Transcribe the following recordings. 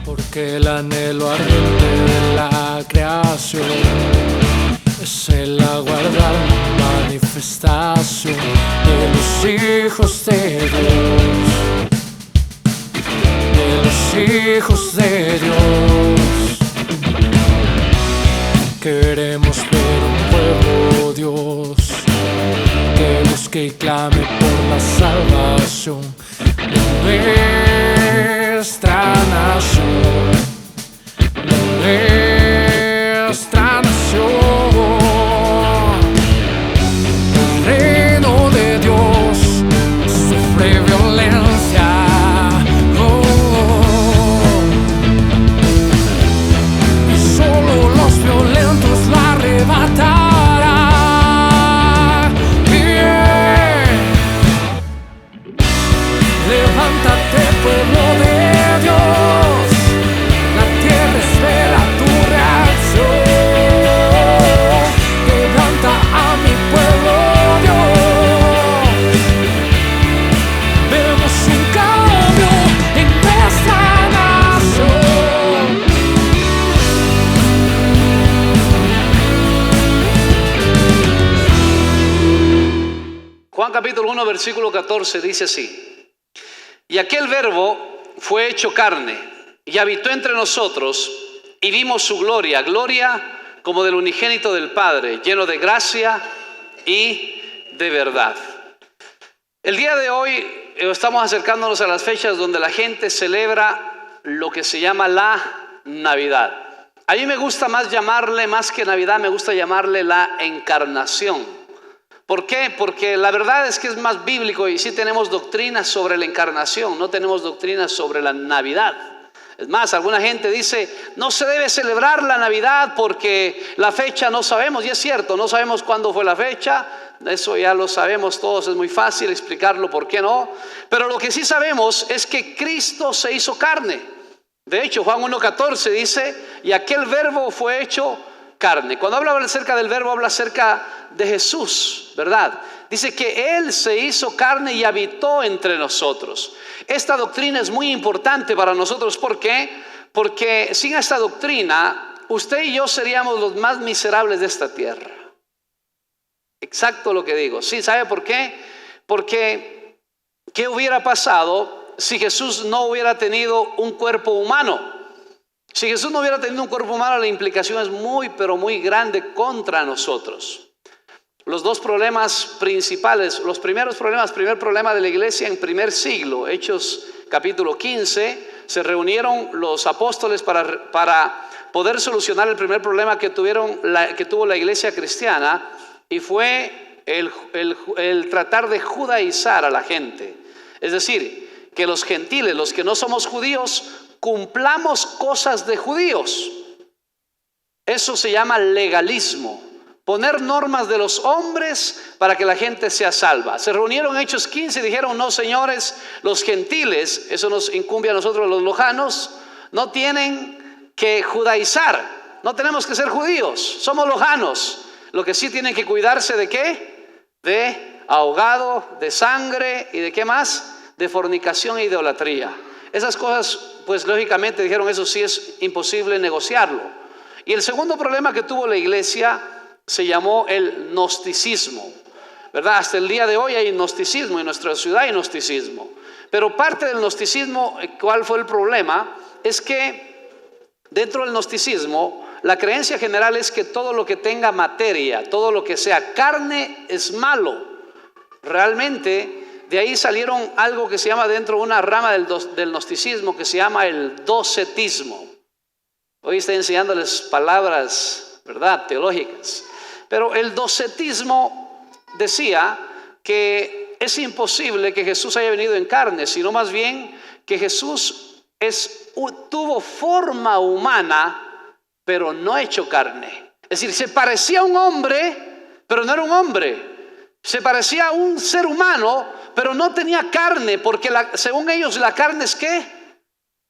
porque el anhelo ardiente de la creación es el aguardar manifestación de los hijos de Dios, de los hijos de Dios. Queremos ver un pueblo, Dios, que busque y clame por la salvación de nuestra nación, de nuestra nación. El reino de Dios sufre violencia, y solo los violentos la arrebatan. Levántate, pueblo de Dios, la tierra espera tu reacción. Levanta a mi pueblo, Dios. Vemos un cambio en esta nación. Juan capítulo 1 versículo 14 dice así: y aquel verbo fue hecho carne y habitó entre nosotros, y vimos su gloria, gloria como del unigénito del Padre, lleno de gracia y de verdad. El día de hoy estamos acercándonos a las fechas donde la gente celebra lo que se llama la Navidad. A mí me gusta más que Navidad, me gusta llamarle la encarnación. ¿Por qué? Porque la verdad es que es más bíblico y sí tenemos doctrinas sobre la encarnación, no tenemos doctrinas sobre la Navidad. Es más, alguna gente dice, no se debe celebrar la Navidad porque la fecha no sabemos, y es cierto, no sabemos cuándo fue la fecha, eso ya lo sabemos todos, es muy fácil explicarlo, ¿por qué no? Pero lo que sí sabemos es que Cristo se hizo carne. De hecho, Juan 1:14 dice, y aquel verbo fue hecho carne. Cuando habla acerca del verbo, habla acerca de Jesús, ¿verdad? Dice que Él se hizo carne y habitó entre nosotros. Esta doctrina es muy importante para nosotros. ¿Por qué? Porque sin esta doctrina, usted y yo seríamos los más miserables de esta tierra. Exacto lo que digo. Sí, ¿sabe por qué? Porque ¿qué hubiera pasado si Jesús no hubiera tenido un cuerpo humano? Si Jesús no hubiera tenido un cuerpo humano, la implicación es muy, pero muy grande contra nosotros. Los dos problemas principales, los primeros problemas, primer problema de la iglesia en primer siglo, Hechos capítulo 15, se reunieron los apóstoles para poder solucionar el primer problema que tuvo la iglesia cristiana, y fue el tratar de judaizar a la gente. Es decir, que los gentiles, los que no somos judíos, cumplamos cosas de judíos. Eso se llama legalismo. Poner normas de los hombres para que la gente sea salva. Se reunieron en Hechos 15 y dijeron, no señores, los gentiles, eso nos incumbe a nosotros los lojanos, no tienen que judaizar, no tenemos que ser judíos, somos lojanos. Lo que sí tienen que cuidarse de ¿qué? De ahogado, de sangre y de ¿qué más? De fornicación e idolatría. Esas cosas, pues lógicamente dijeron, eso sí es imposible negociarlo. Y el segundo problema que tuvo la iglesia se llamó el gnosticismo, ¿verdad? Hasta el día de hoy hay gnosticismo, en nuestra ciudad hay gnosticismo. Pero parte del gnosticismo, ¿cuál fue el problema? Es que dentro del gnosticismo, la creencia general es que todo lo que tenga materia, todo lo que sea carne es malo. Realmente, de ahí salieron algo que se llama dentro de una rama del gnosticismo que se llama el docetismo. Hoy estoy enseñándoles palabras, ¿verdad?, teológicas. Pero el docetismo decía que es imposible que Jesús haya venido en carne, sino más bien que Jesús tuvo forma humana, pero no hecho carne. Es decir, se parecía a un hombre, pero no era un hombre. Se parecía a un ser humano, pero no tenía carne, porque según ellos la carne es ¿qué?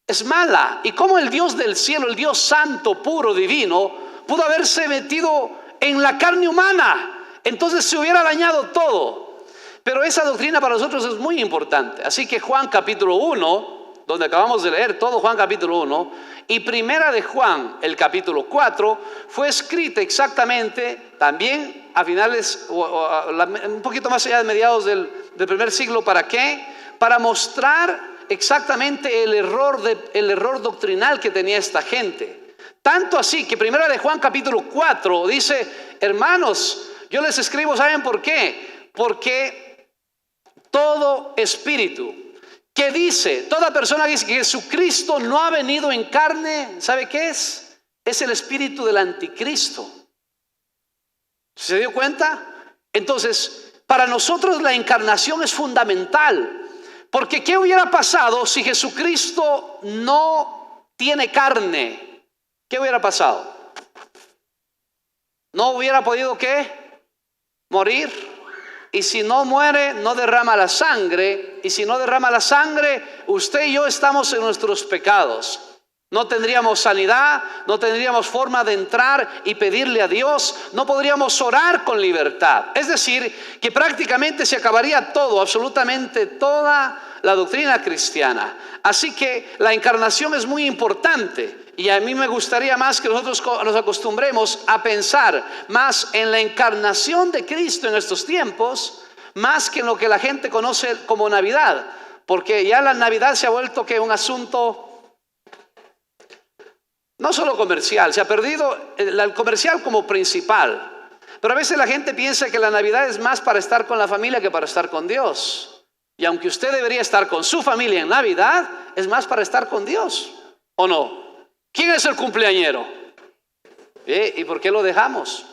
Es mala. Y como el Dios del cielo, el Dios santo, puro, divino, pudo haberse metido en la carne humana, entonces se hubiera dañado todo. Pero esa doctrina para nosotros es muy importante. Así que Juan capítulo 1, donde acabamos de leer todo Juan capítulo 1, y primera de Juan, el capítulo 4, fue escrita exactamente también a finales, un poquito más allá de mediados del primer siglo. ¿Para qué? Para mostrar exactamente el error doctrinal que tenía esta gente. Tanto así que primera de Juan capítulo 4 dice: hermanos, yo les escribo, ¿saben por qué? Porque todo espíritu que dice, toda persona que dice que Jesucristo no ha venido en carne, ¿sabe qué es? Es el espíritu del anticristo. ¿Se dio cuenta? Entonces, para nosotros la encarnación es fundamental. Porque ¿qué hubiera pasado si Jesucristo no tiene carne? ¿Qué hubiera pasado? ¿No hubiera podido qué? Morir. Y si no muere, no derrama la sangre. Y si no derrama la sangre, usted y yo estamos en nuestros pecados. No tendríamos sanidad, no tendríamos forma de entrar y pedirle a Dios, no podríamos orar con libertad. Es decir, que prácticamente se acabaría todo, absolutamente toda la doctrina cristiana. Así que la encarnación es muy importante. Y a mí me gustaría más que nosotros nos acostumbremos a pensar más en la encarnación de Cristo en estos tiempos, más que en lo que la gente conoce como Navidad. Porque ya la Navidad se ha vuelto que un asunto no solo comercial, se ha perdido el comercial como principal. Pero a veces la gente piensa que la Navidad es más para estar con la familia que para estar con Dios. Y aunque usted debería estar con su familia en Navidad, es más para estar con Dios, ¿o no? ¿Quién es el cumpleañero? ¿Y por qué lo dejamos?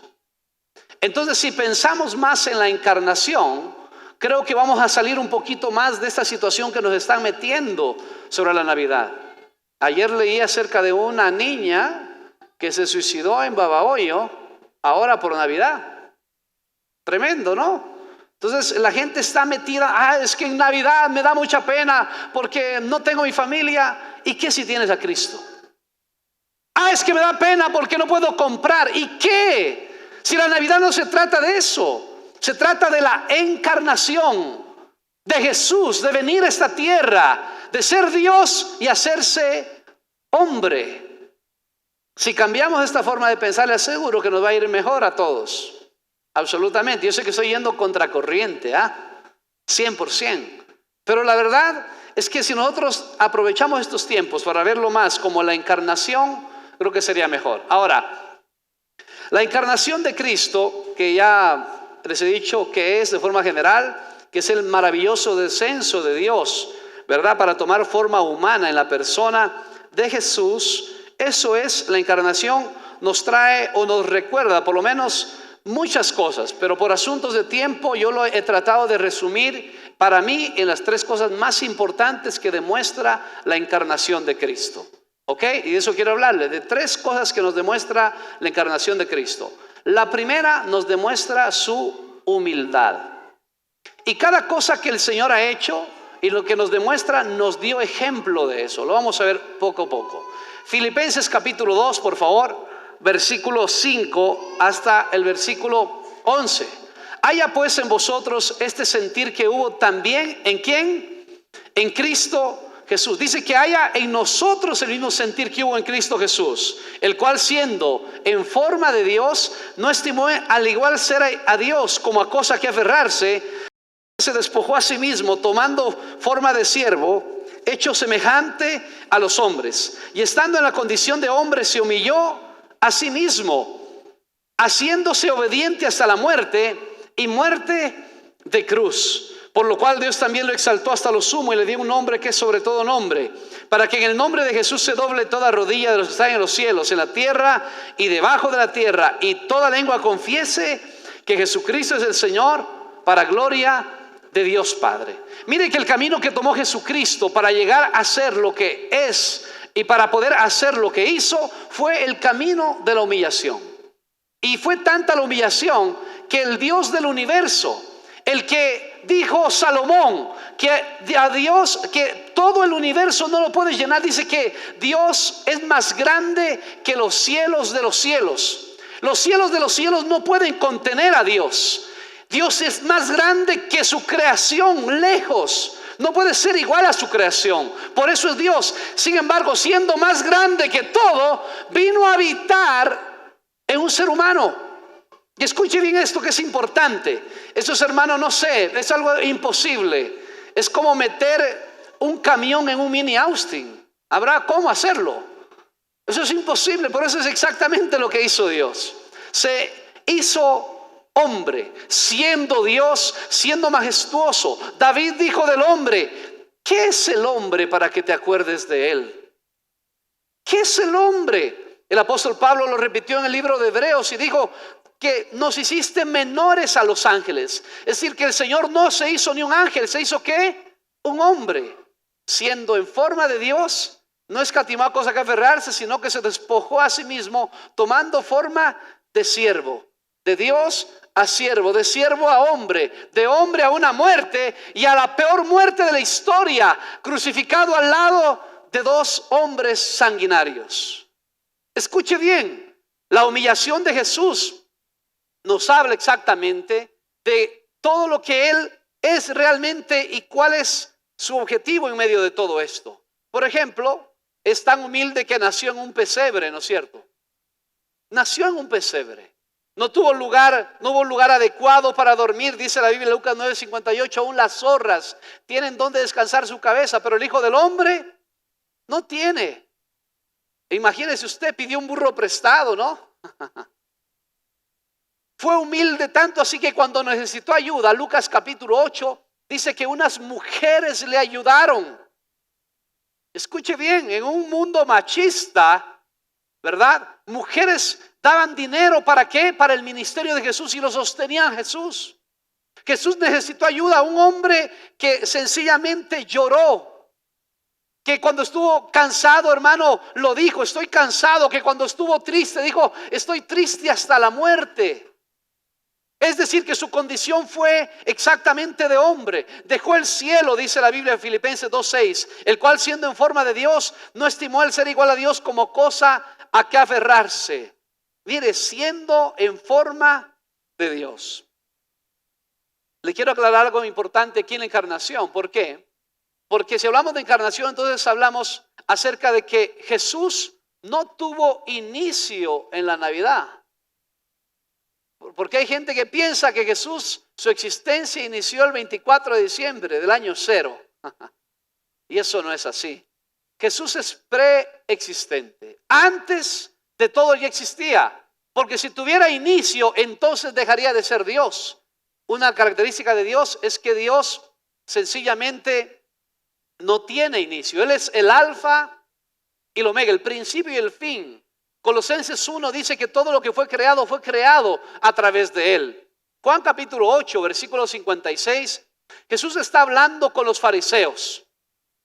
Entonces, si pensamos más en la encarnación, creo que vamos a salir un poquito más de esta situación que nos están metiendo sobre la Navidad. Ayer leí acerca de una niña que se suicidó en Babahoyo, ahora por Navidad. Tremendo, ¿no? Entonces la gente está metida, es que en Navidad me da mucha pena porque no tengo mi familia. ¿Y qué si tienes a Cristo? Es que me da pena porque no puedo comprar. ¿Y qué? Si la Navidad no se trata de eso, se trata de la encarnación de Jesús, de venir a esta tierra, de ser Dios y hacerse hombre. Si cambiamos esta forma de pensar, le aseguro que nos va a ir mejor a todos. Absolutamente. Yo sé que estoy yendo contracorriente, 100%. Pero la verdad es que si nosotros aprovechamos estos tiempos para verlo más como la encarnación, creo que sería mejor. Ahora, la encarnación de Cristo, que ya les he dicho que es de forma general, que es el maravilloso descenso de Dios, ¿verdad? Para tomar forma humana en la persona de Jesús. Eso es la encarnación. Nos trae o nos recuerda por lo menos muchas cosas, pero por asuntos de tiempo yo lo he tratado de resumir para mí en las 3 cosas más importantes que demuestra la encarnación de Cristo. ¿Ok? Y de eso quiero hablarle, de 3 cosas que nos demuestra la encarnación de Cristo. La primera nos demuestra su humildad. Y cada cosa que el Señor ha hecho y lo que nos demuestra, nos dio ejemplo de eso. Lo vamos a ver poco a poco. Filipenses capítulo 2, por favor, versículo 5 hasta el versículo 11. Haya pues en vosotros este sentir que hubo también, ¿en quién? En Cristo Jesús. Dice que haya en nosotros el mismo sentir que hubo en Cristo Jesús, el cual siendo en forma de Dios, no estimó al igual ser a Dios como a cosa que aferrarse, se despojó a sí mismo, tomando forma de siervo, hecho semejante a los hombres, y estando en la condición de hombre se humilló a sí mismo, haciéndose obediente hasta la muerte y muerte de cruz. Por lo cual Dios también lo exaltó hasta lo sumo y le dio un nombre que es sobre todo nombre, para que en el nombre de Jesús se doble toda rodilla de los que están en los cielos, en la tierra y debajo de la tierra, y toda lengua confiese que Jesucristo es el Señor, para gloria de Dios Padre. Mire que el camino que tomó Jesucristo para llegar a ser lo que es y para poder hacer lo que hizo fue el camino de la humillación. Y fue tanta la humillación que el Dios del universo, el que dijo Salomón, que a Dios, que todo el universo no lo puede llenar, dice que Dios es más grande que los cielos de los cielos. Los cielos de los cielos no pueden contener a Dios. Dios es más grande que su creación, lejos. No puede ser igual a su creación. Por eso es Dios. Sin embargo, siendo más grande que todo, vino a habitar en un ser humano. Y escuche bien esto que es importante. Esos hermanos, no sé, es algo imposible. Es como meter un camión en un mini Austin. Habrá cómo hacerlo. Eso es imposible, por eso es exactamente lo que hizo Dios. Se hizo hombre, siendo Dios, siendo majestuoso. David dijo del hombre: ¿qué es el hombre para que te acuerdes de él? ¿Qué es el hombre? El apóstol Pablo lo repitió en el libro de Hebreos y dijo que nos hiciste menores a los ángeles. Es decir, que el Señor no se hizo ni un ángel, se hizo ¿qué? Un hombre, siendo en forma de Dios. No escatimó a cosa que aferrarse, sino que se despojó a sí mismo, tomando forma de siervo, de Dios a siervo, de siervo a hombre, de hombre a una muerte, y a la peor muerte de la historia, crucificado al lado de dos hombres sanguinarios. Escuche bien, la humillación de Jesús nos habla exactamente de todo lo que Él es realmente y cuál es su objetivo en medio de todo esto. Por ejemplo, es tan humilde que nació en un pesebre, ¿no es cierto? Nació en un pesebre. No hubo lugar adecuado para dormir, dice la Biblia en Lucas 9:58, aún las zorras tienen donde descansar su cabeza, pero el Hijo del Hombre no tiene. Imagínese usted, pidió un burro prestado, ¿no? Fue humilde tanto así que cuando necesitó ayuda, Lucas capítulo 8, dice que unas mujeres le ayudaron. Escuche bien, en un mundo machista, ¿verdad? Mujeres daban dinero ¿para qué? Para el ministerio de Jesús y lo sostenían Jesús. Jesús necesitó ayuda a un hombre que sencillamente lloró. Que cuando estuvo cansado, hermano, lo dijo: estoy cansado. Que cuando estuvo triste, dijo: estoy triste hasta la muerte. Es decir, que su condición fue exactamente de hombre. Dejó el cielo, dice la Biblia en Filipenses 2:6, el cual siendo en forma de Dios, no estimó el ser igual a Dios como cosa a que aferrarse. Mire, siendo en forma de Dios. Le quiero aclarar algo importante aquí en la encarnación. ¿Por qué? Porque si hablamos de encarnación, entonces hablamos acerca de que Jesús no tuvo inicio en la Navidad. Porque hay gente que piensa que Jesús, su existencia inició el 24 de diciembre del año 0. Y eso no es así. Jesús es preexistente. Antes de todo ya existía. Porque si tuviera inicio, entonces dejaría de ser Dios. Una característica de Dios es que Dios sencillamente no tiene inicio. Él es el alfa y el omega, el principio y el fin. Colosenses 1 dice que todo lo que fue creado a través de Él. Juan capítulo 8, versículo 56, Jesús está hablando con los fariseos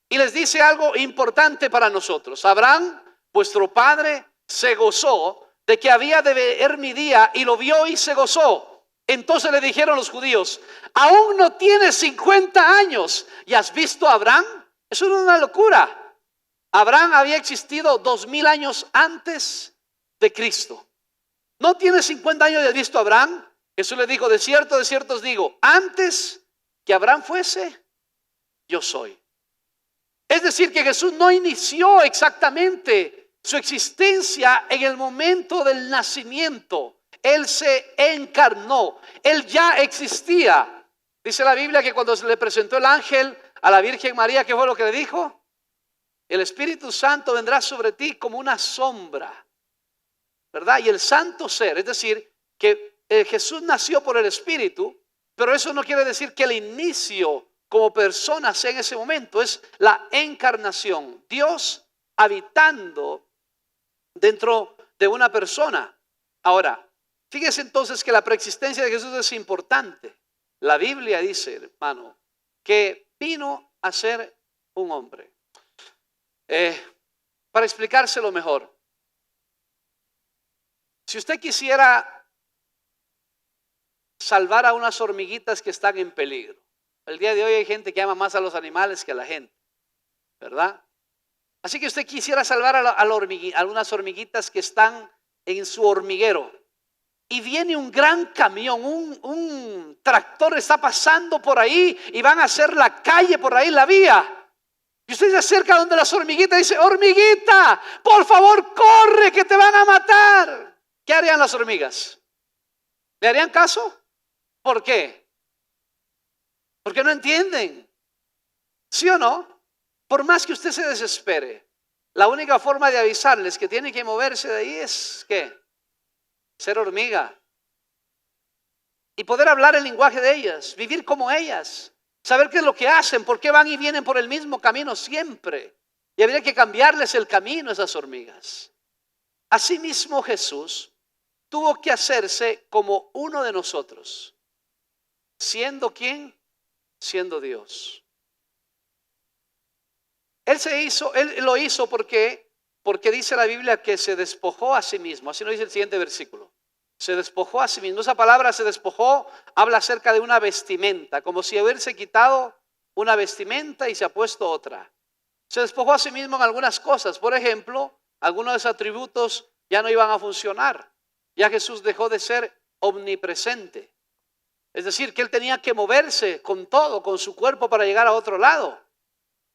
y les dice algo importante para nosotros. Abraham, vuestro padre, se gozó de que había de ver mi día y lo vio y se gozó. Entonces le dijeron los judíos: aún no tienes 50 años y has visto a Abraham. Eso no es una locura. Abraham había existido 2000 años antes de Cristo. ¿No tienes 50 años y has visto a Abraham? Jesús le dijo: de cierto os digo, antes que Abraham fuese, yo soy. Es decir, que Jesús no inició exactamente su existencia en el momento del nacimiento. Él se encarnó. Él ya existía. Dice la Biblia que cuando se le presentó el ángel a la Virgen María, ¿qué fue lo que le dijo? El Espíritu Santo vendrá sobre ti como una sombra, ¿verdad? Y el santo ser, es decir, que Jesús nació por el Espíritu, pero eso no quiere decir que el inicio como persona sea en ese momento. Es la encarnación, Dios habitando dentro de una persona. Ahora, fíjese entonces que la preexistencia de Jesús es importante. La Biblia dice, hermano, que vino a ser un hombre. Para explicárselo mejor, si usted quisiera salvar a unas hormiguitas que están en peligro, el día de hoy hay gente que ama más a los animales que a la gente, ¿verdad? Así que usted quisiera salvar a unas hormiguitas que están en su hormiguero y viene un gran camión, un tractor está pasando por ahí y van a hacer la calle por ahí, la vía. Y usted se acerca donde las hormiguitas y dice: hormiguita, por favor corre que te van a matar. ¿Qué harían las hormigas? ¿Le harían caso? ¿Por qué? Porque no entienden. ¿Sí o no? Por más que usted se desespere, la única forma de avisarles que tienen que moverse de ahí es ¿qué? Ser hormiga. Y poder hablar el lenguaje de ellas, vivir como ellas, saber qué es lo que hacen, por qué van y vienen por el mismo camino siempre. Y habría que cambiarles el camino a esas hormigas. Asimismo Jesús tuvo que hacerse como uno de nosotros. ¿Siendo quién? Siendo Dios. Él lo hizo porque dice la Biblia que se despojó a sí mismo. Así lo dice el siguiente versículo. Se despojó a sí mismo. Esa palabra se despojó habla acerca de una vestimenta, como si hubiese quitado una vestimenta y se ha puesto otra. Se despojó a sí mismo en algunas cosas. Por ejemplo, algunos de sus atributos ya no iban a funcionar. Ya Jesús dejó de ser omnipresente. Es decir, que Él tenía que moverse con todo, con su cuerpo para llegar a otro lado.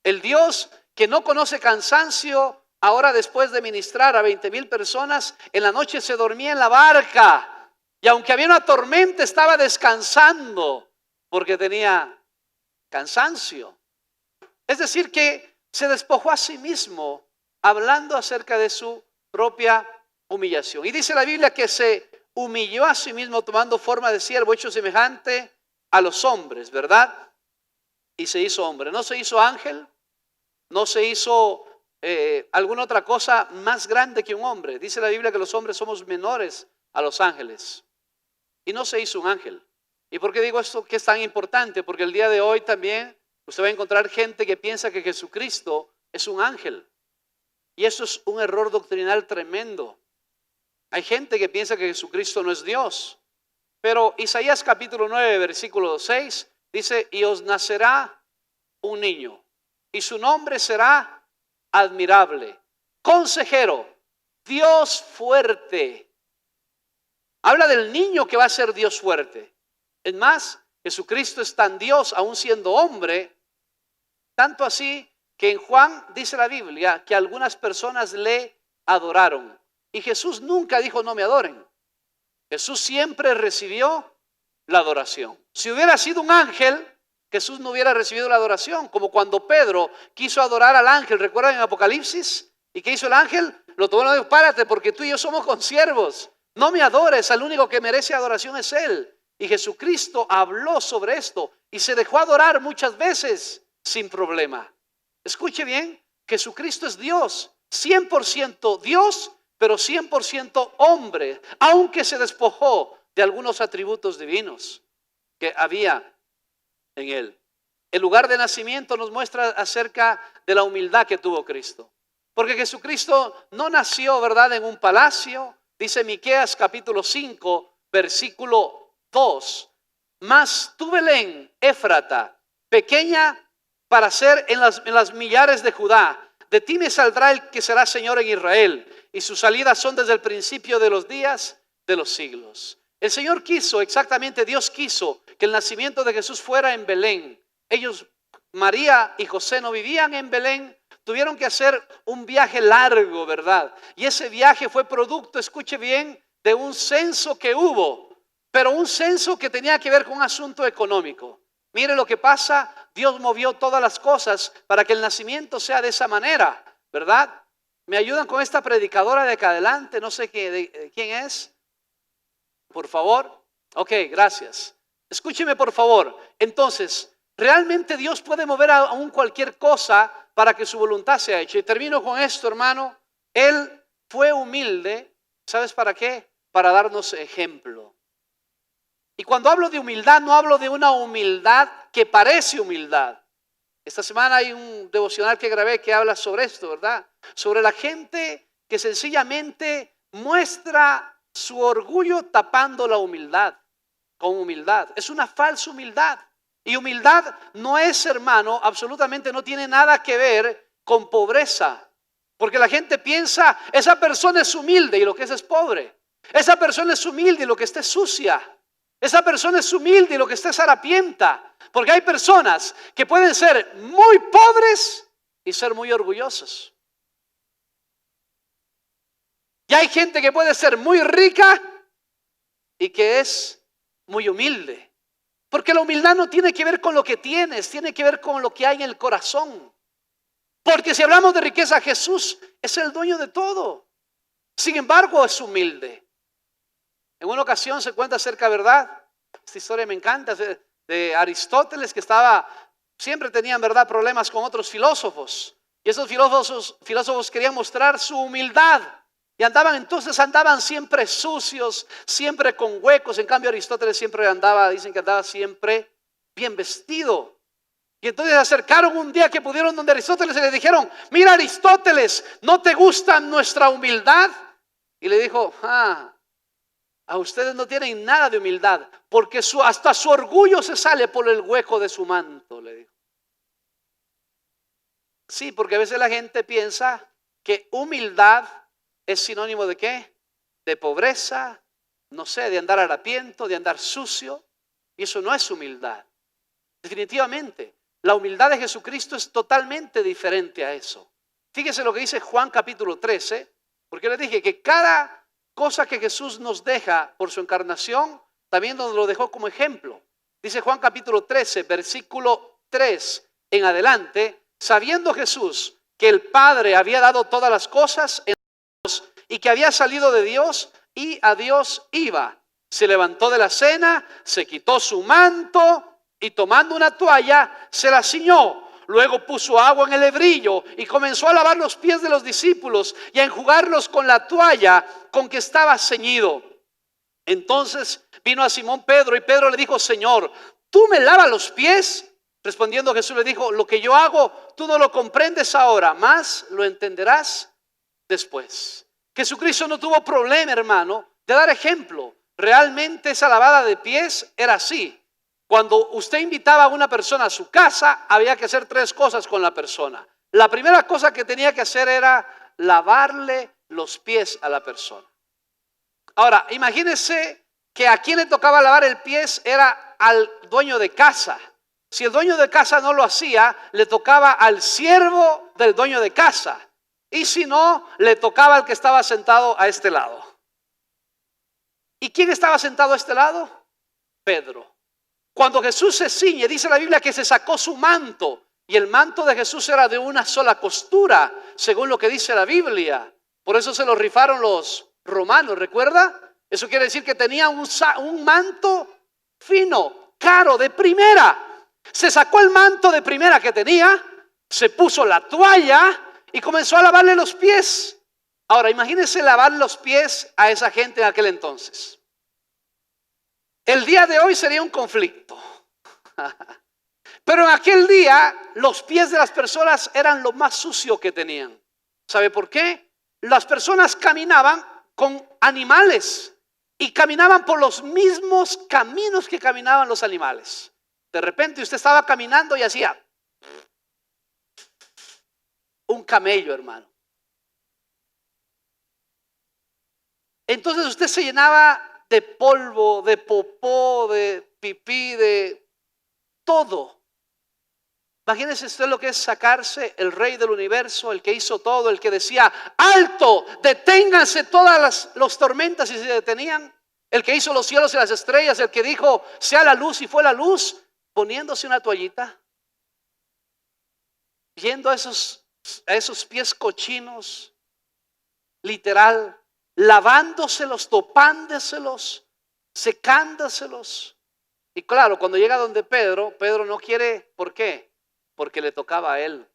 El Dios que no conoce cansancio, ahora después de ministrar a 20,000 personas, en la noche se dormía en la barca. Y aunque había una tormenta, estaba descansando porque tenía cansancio. Es decir, que se despojó a sí mismo, hablando acerca de su propia humillación. Y dice la Biblia que se humilló a sí mismo tomando forma de siervo, hecho semejante a los hombres, ¿verdad? Y se hizo hombre. No se hizo ángel, no se hizo alguna otra cosa más grande que un hombre. Dice la Biblia que los hombres somos menores a los ángeles. Y no se hizo un ángel. ¿Y por qué digo esto que es tan importante? Porque el día de hoy también usted va a encontrar gente que piensa que Jesucristo es un ángel. Y eso es un error doctrinal tremendo. Hay gente que piensa que Jesucristo no es Dios. Pero Isaías capítulo 9, versículo 6 dice: y os nacerá un niño, y su nombre será admirable, consejero, Dios fuerte. Habla del niño que va a ser Dios fuerte. Es más, Jesucristo es tan Dios, aún siendo hombre, tanto así que en Juan dice la Biblia que algunas personas le adoraron. Y Jesús nunca dijo: no me adoren. Jesús siempre recibió la adoración. Si hubiera sido un ángel, Jesús no hubiera recibido la adoración. Como cuando Pedro quiso adorar al ángel, ¿recuerdan en Apocalipsis? ¿Y qué hizo el ángel? Lo tomó y dijo: párate, porque tú y yo somos consiervos. No me adores, al único que merece adoración es Él. Y Jesucristo habló sobre esto y se dejó adorar muchas veces sin problema. Escuche bien, Jesucristo es Dios, 100% Dios, pero 100% hombre, aunque se despojó de algunos atributos divinos que había en Él. El lugar de nacimiento nos muestra acerca de la humildad que tuvo Cristo. Porque Jesucristo no nació, ¿verdad?, en un palacio. Dice Miqueas capítulo 5, versículo 2. Mas tú, Belén, Éfrata, pequeña para ser en las millares de Judá, de ti me saldrá el que será Señor en Israel, y sus salidas son desde el principio de los días de los siglos. El Señor quiso, exactamente Dios quiso, que el nacimiento de Jesús fuera en Belén. Ellos, María y José, no vivían en Belén, tuvieron que hacer un viaje largo, ¿verdad? Y ese viaje fue producto, escuche bien, de un censo que hubo, pero un censo que tenía que ver con un asunto económico. Mire lo que pasa, Dios movió todas las cosas para que el nacimiento sea de esa manera, ¿verdad? ¿Me ayudan con esta predicadora de acá adelante? No sé quién es. Por favor. Ok, gracias. Escúcheme por favor. Entonces, realmente Dios puede mover aún cualquier cosa para que su voluntad sea hecha. Y termino con esto, hermano. Él fue humilde. ¿Sabes para qué? Para darnos ejemplo. Y cuando hablo de humildad, no hablo de una humildad que parece humildad. Esta semana hay un devocional que grabé que habla sobre esto, ¿verdad? Sobre la gente que sencillamente muestra su orgullo tapando la humildad, con humildad. Es una falsa humildad. Y humildad no es, hermano, absolutamente no tiene nada que ver con pobreza. Porque la gente piensa, esa persona es humilde y lo que es pobre. Esa persona es humilde y lo que esté sucia. Esa persona es humilde y lo que esté es harapienta. Porque hay personas que pueden ser muy pobres y ser muy orgullosos. Y hay gente que puede ser muy rica y que es muy humilde. Porque la humildad no tiene que ver con lo que tienes, tiene que ver con lo que hay en el corazón. Porque si hablamos de riqueza, Jesús es el dueño de todo. Sin embargo, es humilde. En una ocasión se cuenta acerca, ¿verdad? Esta historia me encanta, de Aristóteles, que siempre tenían, ¿verdad?, problemas con otros filósofos. Y esos filósofos querían mostrar su humildad. Y andaban siempre sucios, siempre con huecos. En cambio, Aristóteles dicen que andaba siempre bien vestido. Y entonces se acercaron un día que pudieron donde Aristóteles y le dijeron: mira, Aristóteles, ¿no te gusta nuestra humildad? Y le dijo: a ustedes no tienen nada de humildad, porque hasta su orgullo se sale por el hueco de su manto, le dijo. Sí, porque a veces la gente piensa que humildad es sinónimo ¿de qué? De pobreza, no sé, de andar harapiento, de andar sucio. Y eso no es humildad. Definitivamente, la humildad de Jesucristo es totalmente diferente a eso. Fíjese lo que dice Juan capítulo 13, porque le dije que cada cosa que Jesús nos deja por su encarnación, también nos lo dejó como ejemplo. Dice Juan capítulo 13, versículo 3 en adelante: sabiendo Jesús que el Padre había dado todas las cosas en Dios y que había salido de Dios y a Dios iba, se levantó de la cena, se quitó su manto y tomando una toalla se la ciñó. Luego puso agua en el hebrillo y comenzó a lavar los pies de los discípulos y a enjugarlos con la toalla con que estaba ceñido. Entonces vino a Simón Pedro y Pedro le dijo: Señor, ¿tú me lavas los pies? Respondiendo Jesús le dijo: lo que yo hago tú no lo comprendes ahora, mas lo entenderás después. Jesucristo no tuvo problema, hermano, de dar ejemplo. Realmente esa lavada de pies era así. Cuando usted invitaba a una persona a su casa, había que hacer 3 cosas con la persona. La primera cosa que tenía que hacer era lavarle los pies a la persona. Ahora, imagínese que a quien le tocaba lavar el pies era al dueño de casa. Si el dueño de casa no lo hacía, le tocaba al siervo del dueño de casa. Y si no, le tocaba al que estaba sentado a este lado. ¿Y quién estaba sentado a este lado? Pedro. Cuando Jesús se ciñe, dice la Biblia que se sacó su manto. Y el manto de Jesús era de una sola costura, según lo que dice la Biblia. Por eso se lo rifaron los romanos, ¿recuerda? Eso quiere decir que tenía un manto fino, caro, de primera. Se sacó el manto de primera que tenía, se puso la toalla y comenzó a lavarle los pies. Ahora, imagínense lavar los pies a esa gente en aquel entonces. El día de hoy sería un conflicto. Pero en aquel día los pies de las personas eran lo más sucio que tenían. ¿Sabe por qué? Las personas caminaban con animales y caminaban por los mismos caminos que caminaban los animales. De repente usted estaba caminando y hacía un camello, hermano. Entonces usted se llenaba de polvo, de popó, de pipí, de todo. Imagínese usted lo que es sacarse el rey del universo, el que hizo todo, el que decía: alto, deténganse todas las tormentas, y se detenían. El que hizo los cielos y las estrellas, el que dijo: sea la luz, y fue la luz, poniéndose una toallita, viendo a esos pies cochinos, literal, lavándoselos, topándoselos, secándoselos. Y claro, cuando llega donde Pedro no quiere. ¿Por qué? Porque le tocaba a él.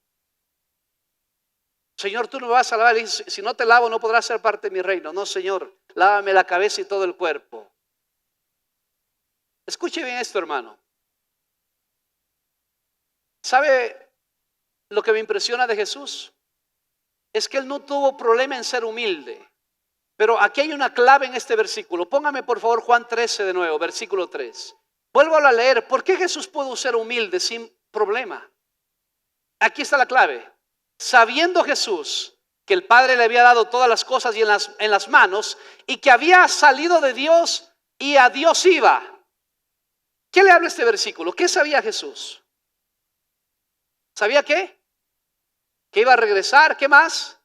Señor, tú no me vas a lavar. Dice: si no te lavo no podrás ser parte de mi reino. No, Señor, lávame la cabeza y todo el cuerpo. Escuche bien esto, hermano. ¿Sabe lo que me impresiona de Jesús? Es que Él no tuvo problema en ser humilde. Pero aquí hay una clave en este versículo. Póngame por favor Juan 13 de nuevo, versículo 3. Vuelvo a leer. ¿Por qué Jesús pudo ser humilde sin problema? Aquí está la clave. Sabiendo Jesús que el Padre le había dado todas las cosas y en las manos, y que había salido de Dios y a Dios iba. ¿Qué le habla este versículo? ¿Qué sabía Jesús? ¿Sabía qué? Que iba a regresar. ¿Qué más?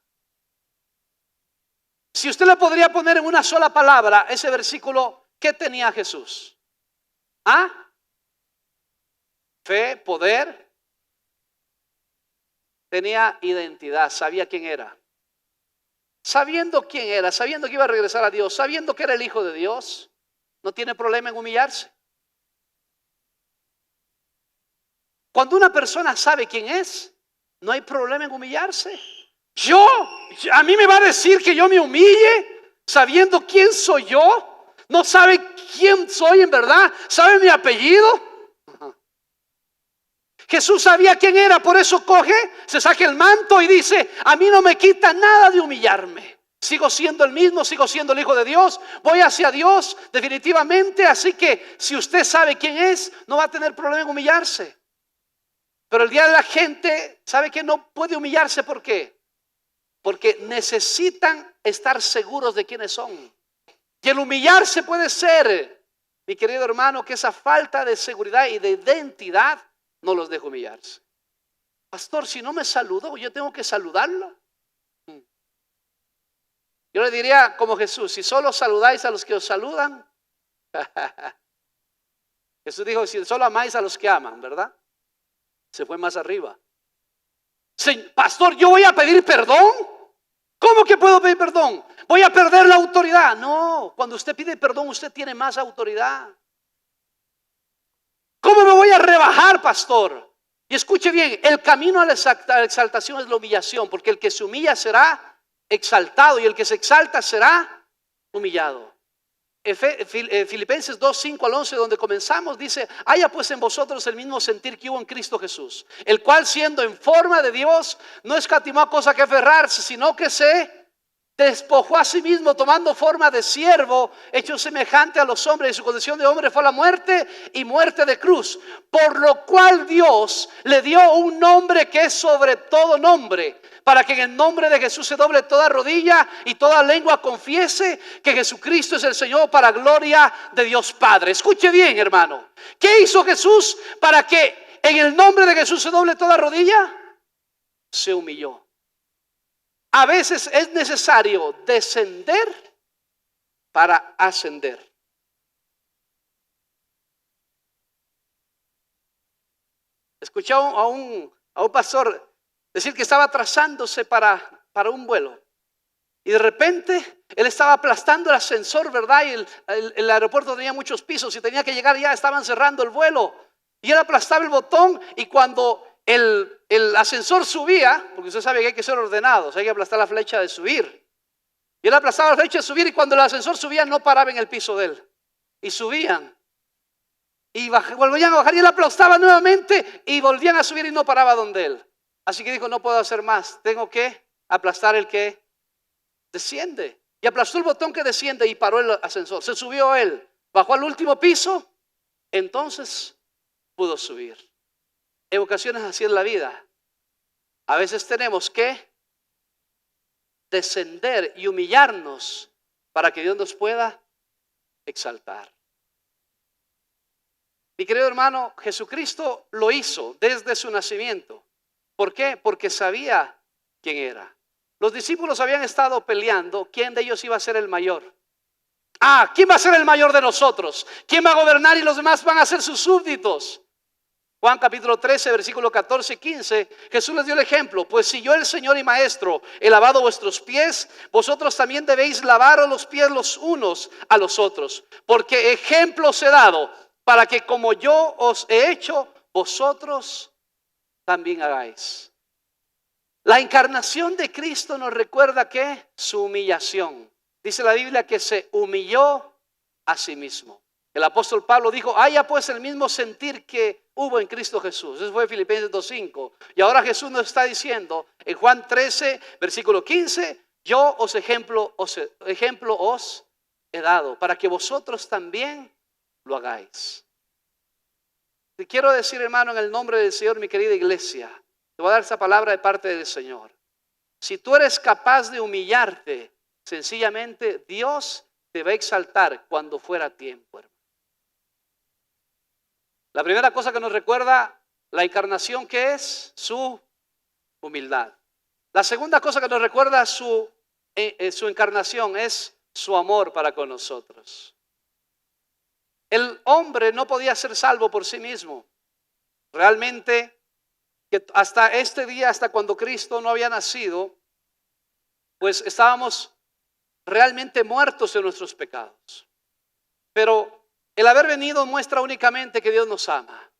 Si usted le podría poner en una sola palabra ese versículo, ¿qué tenía Jesús? ¿Ah? Fe, poder. Tenía identidad, sabía quién era. Sabiendo quién era, sabiendo que iba a regresar a Dios, sabiendo que era el Hijo de Dios, no tiene problema en humillarse. Cuando una persona sabe quién es, no hay problema en humillarse. A mí me va a decir que yo me humille sabiendo quién soy yo. No sabe quién soy en verdad, sabe mi apellido. Jesús sabía quién era, por eso coge, se saca el manto y dice: a mí no me quita nada de humillarme. Sigo siendo el mismo, sigo siendo el Hijo de Dios, voy hacia Dios definitivamente. Así que si usted sabe quién es, no va a tener problema en humillarse. Pero el día de la gente sabe que no puede humillarse. ¿Por qué? Porque necesitan estar seguros de quiénes son. Y el humillarse puede ser, mi querido hermano, que esa falta de seguridad y de identidad no los deja humillarse. Pastor, si no me saludó, yo tengo que saludarlo. Yo le diría como Jesús: si solo saludáis a los que os saludan. Jesús dijo: si solo amáis a los que aman, ¿verdad? Se fue más arriba. Pastor, yo voy a pedir perdón. ¿Cómo que puedo pedir perdón? Voy a perder la autoridad. No, cuando usted pide perdón, usted tiene más autoridad. ¿Cómo me voy a rebajar, pastor? Y escuche bien, el camino a la exaltación es la humillación, porque el que se humilla será exaltado y el que se exalta será humillado. Filipenses 2, 5 al 11, donde comenzamos, dice: haya pues en vosotros el mismo sentir que hubo en Cristo Jesús, el cual, siendo en forma de Dios, no escatimó a cosa que aferrarse, sino que se despojó a sí mismo, tomando forma de siervo, hecho semejante a los hombres, y su condición de hombre fue la muerte, y muerte de cruz. Por lo cual Dios le dio un nombre que es sobre todo nombre, para que en el nombre de Jesús se doble toda rodilla y toda lengua confiese que Jesucristo es el Señor, para gloria de Dios Padre. Escuche bien, hermano. ¿Qué hizo Jesús para que en el nombre de Jesús se doble toda rodilla? Se humilló. A veces es necesario descender para ascender. Escuché a un pastor decir que estaba atrasándose para un vuelo. Y de repente él estaba aplastando el ascensor, ¿verdad? Y el aeropuerto tenía muchos pisos y tenía que llegar ya, estaban cerrando el vuelo. Y él aplastaba el botón, y cuando el ascensor subía, porque usted sabe que hay que ser ordenados, hay que aplastar la flecha de subir. Y él aplastaba la flecha de subir, y cuando el ascensor subía no paraba en el piso de él. Y subían. Y volvían a bajar, y él aplastaba nuevamente y volvían a subir y no paraba donde él. Así que dijo: no puedo hacer más, tengo que aplastar el que desciende. Y aplastó el botón que desciende y paró el ascensor. Se subió él, bajó al último piso, entonces pudo subir. En ocasiones así es la vida. A veces tenemos que descender y humillarnos para que Dios nos pueda exaltar. Mi querido hermano, Jesucristo lo hizo desde su nacimiento. ¿Por qué? Porque sabía quién era. Los discípulos habían estado peleando quién de ellos iba a ser el mayor. ¿Quién va a ser el mayor de nosotros? ¿Quién va a gobernar y los demás van a ser sus súbditos? Juan capítulo 13, versículo 14 y 15, Jesús les dio el ejemplo: pues si yo, el Señor y Maestro, he lavado vuestros pies, vosotros también debéis lavaros los pies los unos a los otros. Porque ejemplo os he dado, para que como yo os he hecho, vosotros también hagáis. La encarnación de Cristo nos recuerda que su humillación. Dice la Biblia que se humilló a sí mismo. El apóstol Pablo dijo: haya pues el mismo sentir que hubo en Cristo Jesús. Eso fue Filipenses 2:5. Y ahora Jesús nos está diciendo en Juan 13, versículo 15: yo ejemplo os he dado, para que vosotros también lo hagáis. Te quiero decir, hermano, en el nombre del Señor, mi querida iglesia, te voy a dar esta palabra de parte del Señor. Si tú eres capaz de humillarte, sencillamente Dios te va a exaltar cuando fuera tiempo, hermano. La primera cosa que nos recuerda la encarnación, ¿qué es? Su humildad. La segunda cosa que nos recuerda su encarnación es su amor para con nosotros. El hombre no podía ser salvo por sí mismo. Realmente, que hasta este día, hasta cuando Cristo no había nacido, pues estábamos realmente muertos en nuestros pecados. Pero el haber venido muestra únicamente que Dios nos ama.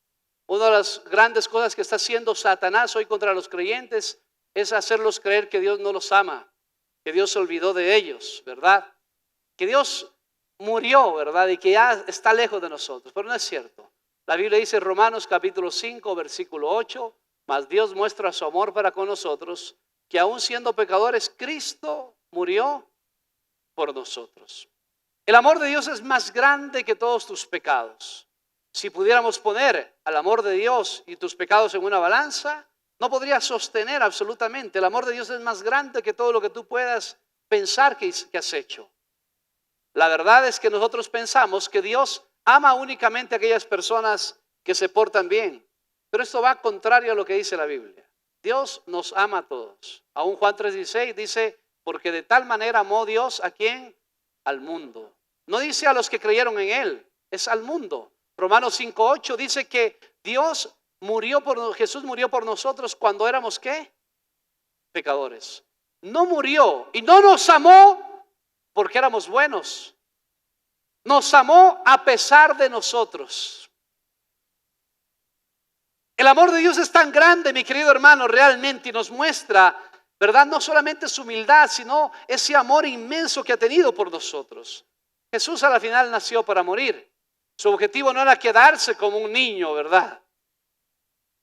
Una de las grandes cosas que está haciendo Satanás hoy contra los creyentes es hacerlos creer que Dios no los ama, que Dios se olvidó de ellos, ¿verdad? Que Dios murió, ¿verdad? Y que ya está lejos de nosotros. Pero no es cierto. La Biblia dice en Romanos capítulo 5, versículo 8, mas Dios muestra su amor para con nosotros, que aún siendo pecadores, Cristo murió por nosotros. El amor de Dios es más grande que todos tus pecados. Si pudiéramos poner al amor de Dios y tus pecados en una balanza, no podría sostener absolutamente. El amor de Dios es más grande que todo lo que tú puedas pensar que has hecho. La verdad es que nosotros pensamos que Dios ama únicamente a aquellas personas que se portan bien. Pero esto va contrario a lo que dice la Biblia. Dios nos ama a todos. Aún Juan 3:16 dice, porque de tal manera amó Dios a ¿quién? Al mundo. No dice a los que creyeron en Él, es al mundo. Romanos 5:8 dice que Jesús murió por nosotros cuando éramos ¿qué? Pecadores. No murió y no nos amó porque éramos buenos. Nos amó a pesar de nosotros. El amor de Dios es tan grande, mi querido hermano, realmente, y nos muestra, ¿verdad? No solamente su humildad, sino ese amor inmenso que ha tenido por nosotros. Jesús a la final nació para morir. Su objetivo no era quedarse como un niño, ¿verdad?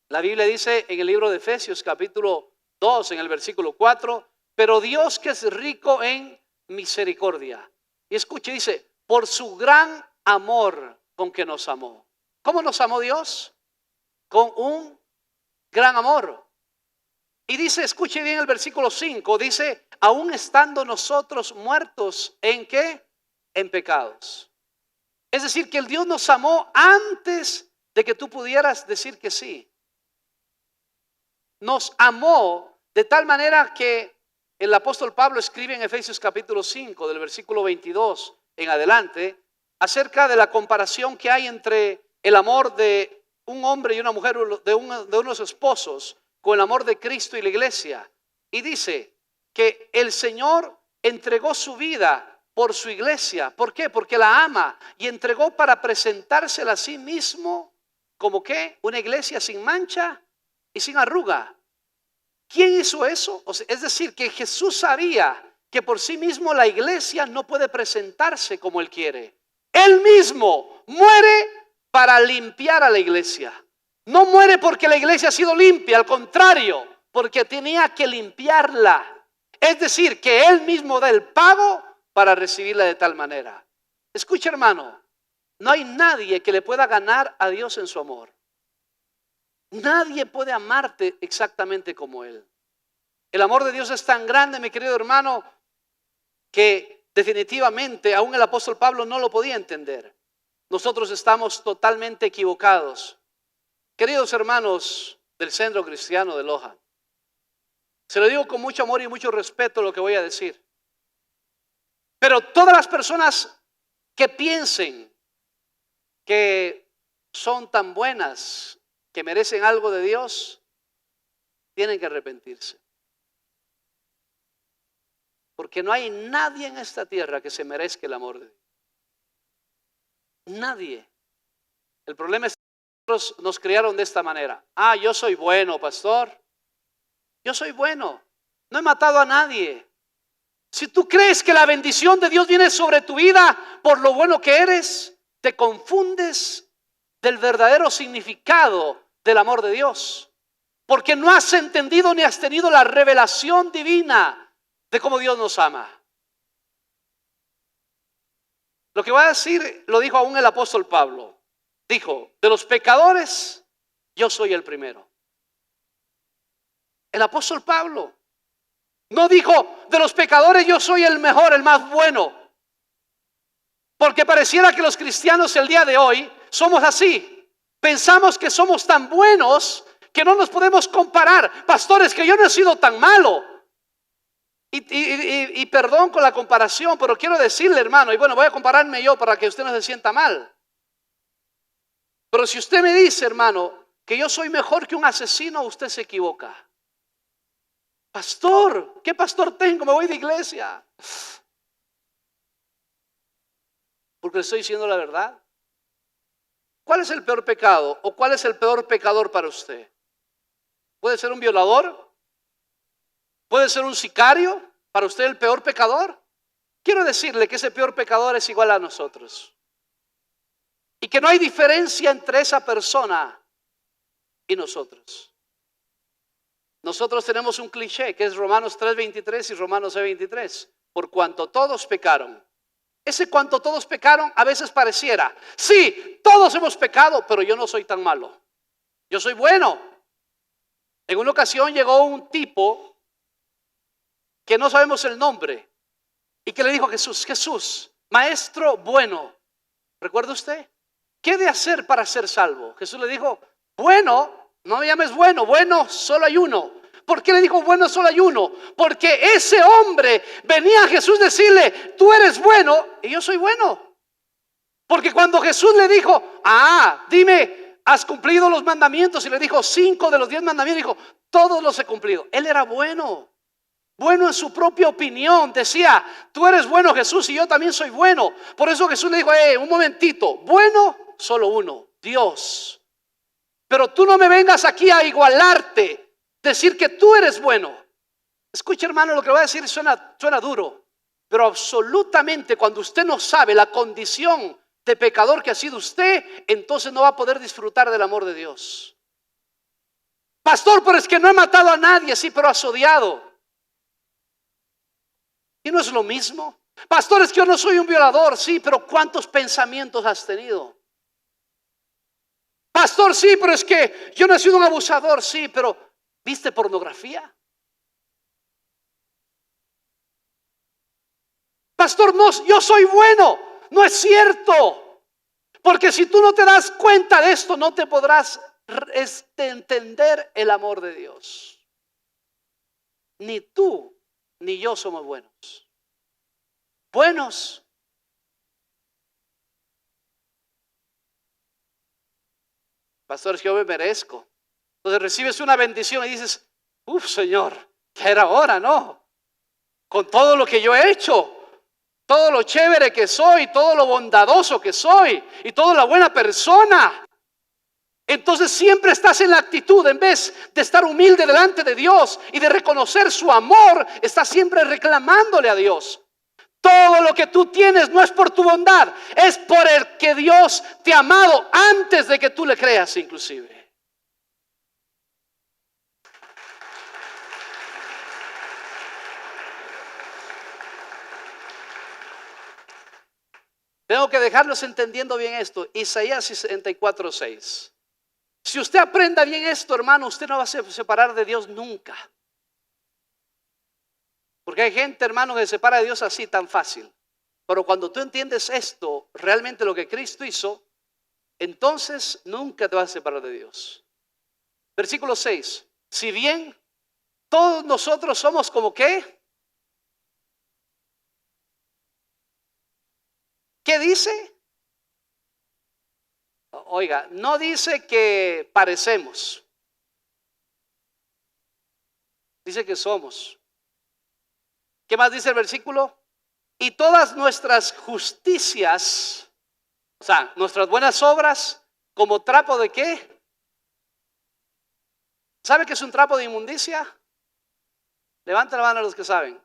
La Biblia dice en el libro de Efesios capítulo 2, en el versículo 4, pero Dios que es rico en misericordia. Y escuche, dice, por su gran amor con que nos amó. ¿Cómo nos amó Dios? Con un gran amor. Y dice, escuche bien el versículo 5, dice, aún estando nosotros muertos, ¿en qué? En pecados. Es decir, que el Dios nos amó antes de que tú pudieras decir que sí. Nos amó de tal manera que el apóstol Pablo escribe en Efesios capítulo 5, del versículo 22 en adelante, acerca de la comparación que hay entre el amor de un hombre y una mujer, de unos esposos, con el amor de Cristo y la iglesia. Y dice que el Señor entregó su vida por su iglesia. ¿Por qué? Porque la ama y entregó para presentársela a sí mismo como ¿qué? Una iglesia sin mancha y sin arruga. ¿Quién hizo eso? Es decir, que Jesús sabía que por sí mismo la iglesia no puede presentarse como Él quiere. Él mismo muere para limpiar a la iglesia. No muere porque la iglesia ha sido limpia, al contrario, porque tenía que limpiarla. Es decir, que Él mismo da el pago para recibirla de tal manera. Escucha, hermano, no hay nadie que le pueda ganar a Dios en su amor. Nadie puede amarte exactamente como Él. El amor de Dios es tan grande, mi querido hermano, que definitivamente aún el apóstol Pablo no lo podía entender. Nosotros estamos totalmente equivocados. Queridos hermanos del Centro Cristiano de Loja, se lo digo con mucho amor y mucho respeto lo que voy a decir. Pero todas las personas que piensen que son tan buenas, que merecen algo de Dios, tienen que arrepentirse. Porque no hay nadie en esta tierra que se merezca el amor de Dios. Nadie. El problema es que nosotros nos criaron de esta manera. Ah, yo soy bueno, pastor. Yo soy bueno. No he matado a nadie. Si tú crees que la bendición de Dios viene sobre tu vida por lo bueno que eres, te confundes del verdadero significado del amor de Dios. Porque no has entendido ni has tenido la revelación divina de cómo Dios nos ama. Lo que voy a decir lo dijo aún el apóstol Pablo. Dijo, de los pecadores, yo soy el primero. El apóstol Pablo. No dijo, de los pecadores yo soy el mejor, el más bueno. Porque pareciera que los cristianos el día de hoy somos así. Pensamos que somos tan buenos que no nos podemos comparar. Pastores, que yo no he sido tan malo. Y perdón con la comparación, pero quiero decirle, hermano, y bueno, voy a compararme yo para que usted no se sienta mal. Pero si usted me dice, hermano, que yo soy mejor que un asesino, usted se equivoca. Pastor, ¿qué pastor tengo? Me voy de iglesia. Porque le estoy diciendo la verdad. ¿Cuál es el peor pecado o cuál es el peor pecador para usted? ¿Puede ser un violador? ¿Puede ser un sicario? ¿Para usted el peor pecador? Quiero decirle que ese peor pecador es igual a nosotros. Y que no hay diferencia entre esa persona y nosotros. Nosotros tenemos un cliché que es Romanos 3:23 y Romanos 6:23. Por cuanto todos pecaron. Ese cuanto todos pecaron a veces pareciera, sí, todos hemos pecado, pero yo no soy tan malo. Yo soy bueno. En una ocasión llegó un tipo que no sabemos el nombre y que le dijo a Jesús, Jesús, maestro bueno, ¿recuerda usted? ¿Qué he de hacer para ser salvo? Jesús le dijo, bueno, no me llames bueno, bueno solo hay uno. ¿Por qué le dijo bueno solo hay uno? Porque ese hombre venía a Jesús decirle, tú eres bueno y yo soy bueno. Porque cuando Jesús le dijo, dime, ¿has cumplido los mandamientos? Y le dijo 5 de los 10 mandamientos, dijo, todos los he cumplido. Él era bueno. Bueno en su propia opinión. Decía, tú eres bueno, Jesús, y yo también soy bueno. Por eso Jesús le dijo, un momentito, bueno solo uno, Dios. Pero tú no me vengas aquí a igualarte. Decir que tú eres bueno. Escucha, hermano, lo que voy a decir suena duro, pero absolutamente cuando usted no sabe la condición de pecador que ha sido usted, entonces no va a poder disfrutar del amor de Dios. Pastor, pero es que no he matado a nadie. Sí, pero has odiado. ¿Y no es lo mismo? Pastor, es que yo no soy un violador. Sí, pero ¿cuántos pensamientos has tenido? Pastor, sí, pero es que yo no he sido un abusador. Sí, pero ¿viste pornografía? Pastor, no, yo soy bueno. No es cierto. Porque si tú no te das cuenta de esto, no te podrás entender el amor de Dios. Ni tú ni yo somos buenos. Buenos. Pastor, es que yo me merezco. Entonces recibes una bendición y dices, Señor, ya era hora, ¿no? Con todo lo que yo he hecho, todo lo chévere que soy, todo lo bondadoso que soy y toda la buena persona. Entonces siempre estás en la actitud, en vez de estar humilde delante de Dios y de reconocer su amor, estás siempre reclamándole a Dios. Todo lo que tú tienes no es por tu bondad, es por el que Dios te ha amado antes de que tú le creas inclusive. Tengo que dejarlos entendiendo bien esto. Isaías 64:6. Si usted aprenda bien esto, hermano, usted no va a separar de Dios nunca. Porque hay gente, hermano, que se separa de Dios así tan fácil. Pero cuando tú entiendes esto, realmente lo que Cristo hizo, entonces nunca te vas a separar de Dios. Versículo 6. Si bien todos nosotros somos como ¿qué? ¿Qué dice? Oiga, no dice que parecemos. Dice que somos. ¿Qué más dice el versículo? Y todas nuestras justicias, o sea, nuestras buenas obras, como trapo de ¿qué? ¿Sabe qué es un trapo de inmundicia? Levanta la mano a los que saben.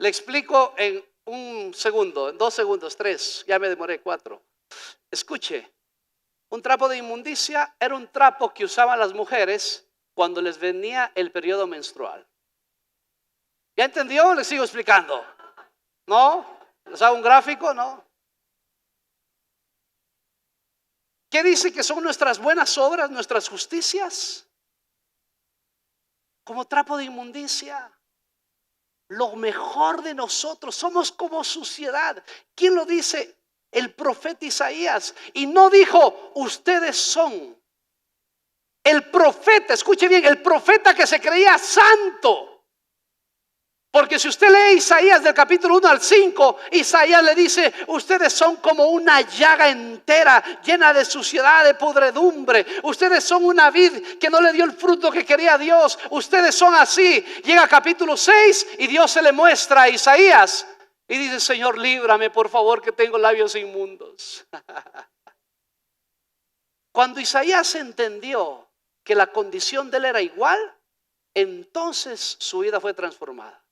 Le explico en un segundo, en 2 segundos, 3, ya me demoré 4. Escuche, un trapo de inmundicia era un trapo que usaban las mujeres cuando les venía el periodo menstrual. ¿Ya entendió? Les sigo explicando. ¿No? ¿Les hago un gráfico? No. ¿Qué dice que son nuestras buenas obras, nuestras justicias? como trapo de inmundicia. Lo mejor de nosotros, somos como suciedad. ¿Quién lo dice? El profeta Isaías. Y no dijo, ustedes son. El profeta, escuche bien, el profeta que se creía santo. Porque si usted lee Isaías del capítulo 1 al 5, Isaías le dice, ustedes son como una llaga entera, llena de suciedad, de podredumbre. Ustedes son una vid que no le dio el fruto que quería Dios. Ustedes son así. Llega capítulo 6 y Dios se le muestra a Isaías. Y dice, Señor, líbrame por favor que tengo labios inmundos. Cuando Isaías entendió que la condición de él era igual, entonces su vida fue transformada.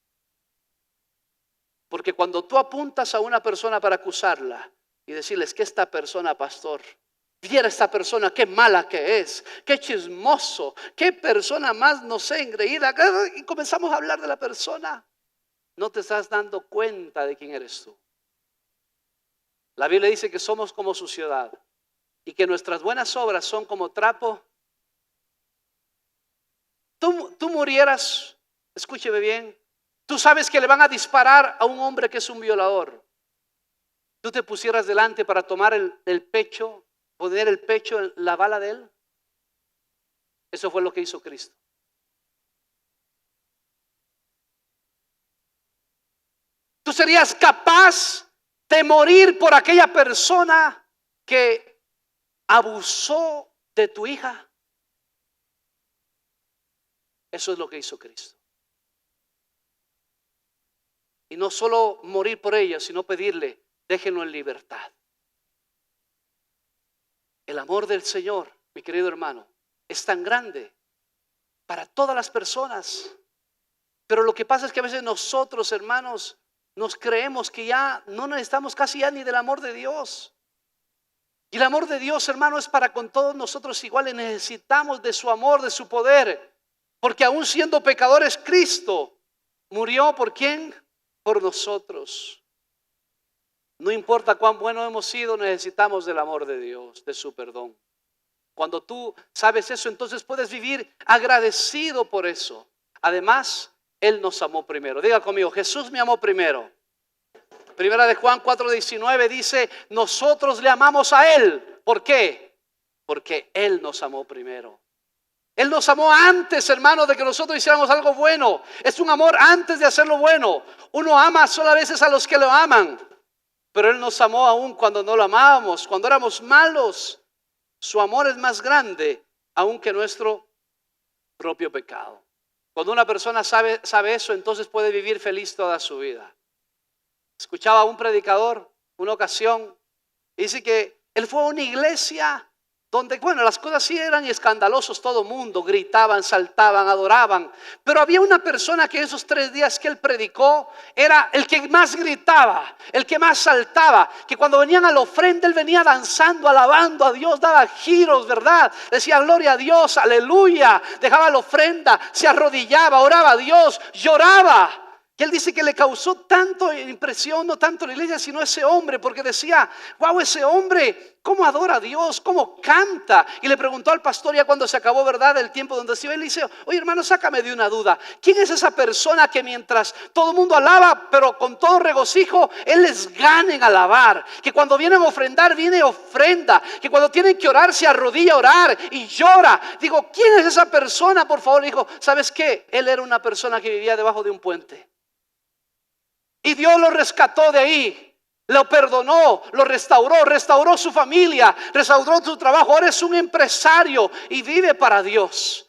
Porque cuando tú apuntas a una persona para acusarla y decirles que esta persona, pastor, viera esta persona qué mala que es, qué chismoso, qué persona más, no sé, engreída, y comenzamos a hablar de la persona, no te estás dando cuenta de quién eres tú. La Biblia dice que somos como suciedad y que nuestras buenas obras son como trapo. Tú murieras, escúcheme bien. Tú sabes que le van a disparar a un hombre que es un violador. Tú te pusieras delante para tomar el pecho, poner el pecho en la bala de él. Eso fue lo que hizo Cristo. Tú serías capaz de morir por aquella persona que abusó de tu hija. Eso es lo que hizo Cristo. Y no solo morir por ella, sino pedirle, déjenlo en libertad. El amor del Señor, mi querido hermano, es tan grande para todas las personas. Pero lo que pasa es que a veces nosotros, hermanos, nos creemos que ya no necesitamos casi ya ni del amor de Dios. Y el amor de Dios, hermano, es para con todos nosotros iguales. Necesitamos de su amor, de su poder. Porque aún siendo pecadores, Cristo murió ¿por quién? Por nosotros. No importa cuán buenos hemos sido, necesitamos del amor de Dios, de su perdón. Cuando tú sabes eso, entonces puedes vivir agradecido por eso. Además, Él nos amó primero. Diga conmigo, Jesús me amó primero. Primera de Juan 4:19 dice, nosotros le amamos a Él. ¿Por qué? Porque Él nos amó primero. Él nos amó antes, hermano, de que nosotros hiciéramos algo bueno. Es un amor antes de hacerlo bueno. Uno ama solo a veces a los que lo aman. Pero Él nos amó aún cuando no lo amábamos, cuando éramos malos. Su amor es más grande aún que nuestro propio pecado. Cuando una persona sabe eso, entonces puede vivir feliz toda su vida. Escuchaba a un predicador una ocasión. Dice que él fue a una iglesia donde, bueno, las cosas sí eran escandalosos, todo el mundo gritaban, saltaban, adoraban. Pero había una persona que esos 3 días que él predicó era el que más gritaba, el que más saltaba. Que cuando venían a la ofrenda, él venía danzando, alabando a Dios, daba giros, ¿verdad? Decía gloria a Dios, aleluya. Dejaba la ofrenda, se arrodillaba, oraba a Dios, lloraba. Y él dice que le causó tanto impresión, no tanto la iglesia, sino ese hombre, porque decía, wow, ese hombre, cómo adora a Dios, cómo canta. Y le preguntó al pastor ya cuando se acabó, ¿verdad?, el tiempo donde se iba, él dice, oye hermano, sácame de una duda. ¿Quién es esa persona que mientras todo el mundo alaba, pero con todo regocijo, él les gana en alabar? Que cuando vienen a ofrendar, viene ofrenda. Que cuando tienen que orar, se arrodilla a orar y llora. Digo, ¿quién es esa persona? Por favor, dijo, ¿sabes qué? Él era una persona que vivía debajo de un puente. Y Dios lo rescató de ahí, lo perdonó, lo restauró su familia, restauró su trabajo. Ahora es un empresario y vive para Dios.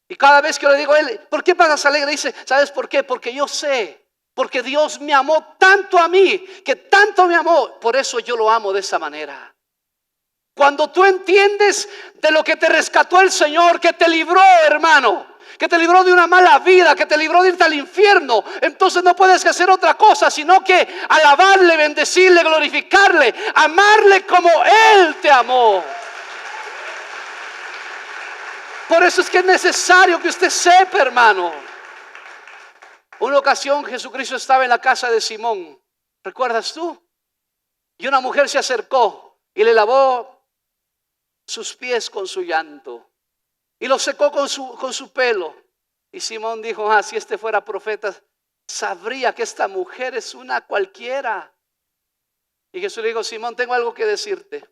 Y cada vez que le digo a él, ¿por qué pasas alegre? Dice, ¿sabes por qué? Porque yo sé, porque Dios me amó tanto a mí, que tanto me amó, por eso yo lo amo de esa manera. Cuando tú entiendes de lo que te rescató el Señor, que te libró, hermano, que te libró de una mala vida, que te libró de irte al infierno, entonces no puedes hacer otra cosa sino que alabarle, bendecirle, glorificarle, amarle como Él te amó. Por eso es que es necesario que usted sepa, hermano. Una ocasión Jesucristo estaba en la casa de Simón, ¿recuerdas tú? Y una mujer se acercó y le lavó sus pies con su llanto. Y lo secó con su pelo. Y Simón dijo, si este fuera profeta, sabría que esta mujer es una cualquiera. Y Jesús le dijo, Simón, tengo algo que decirte.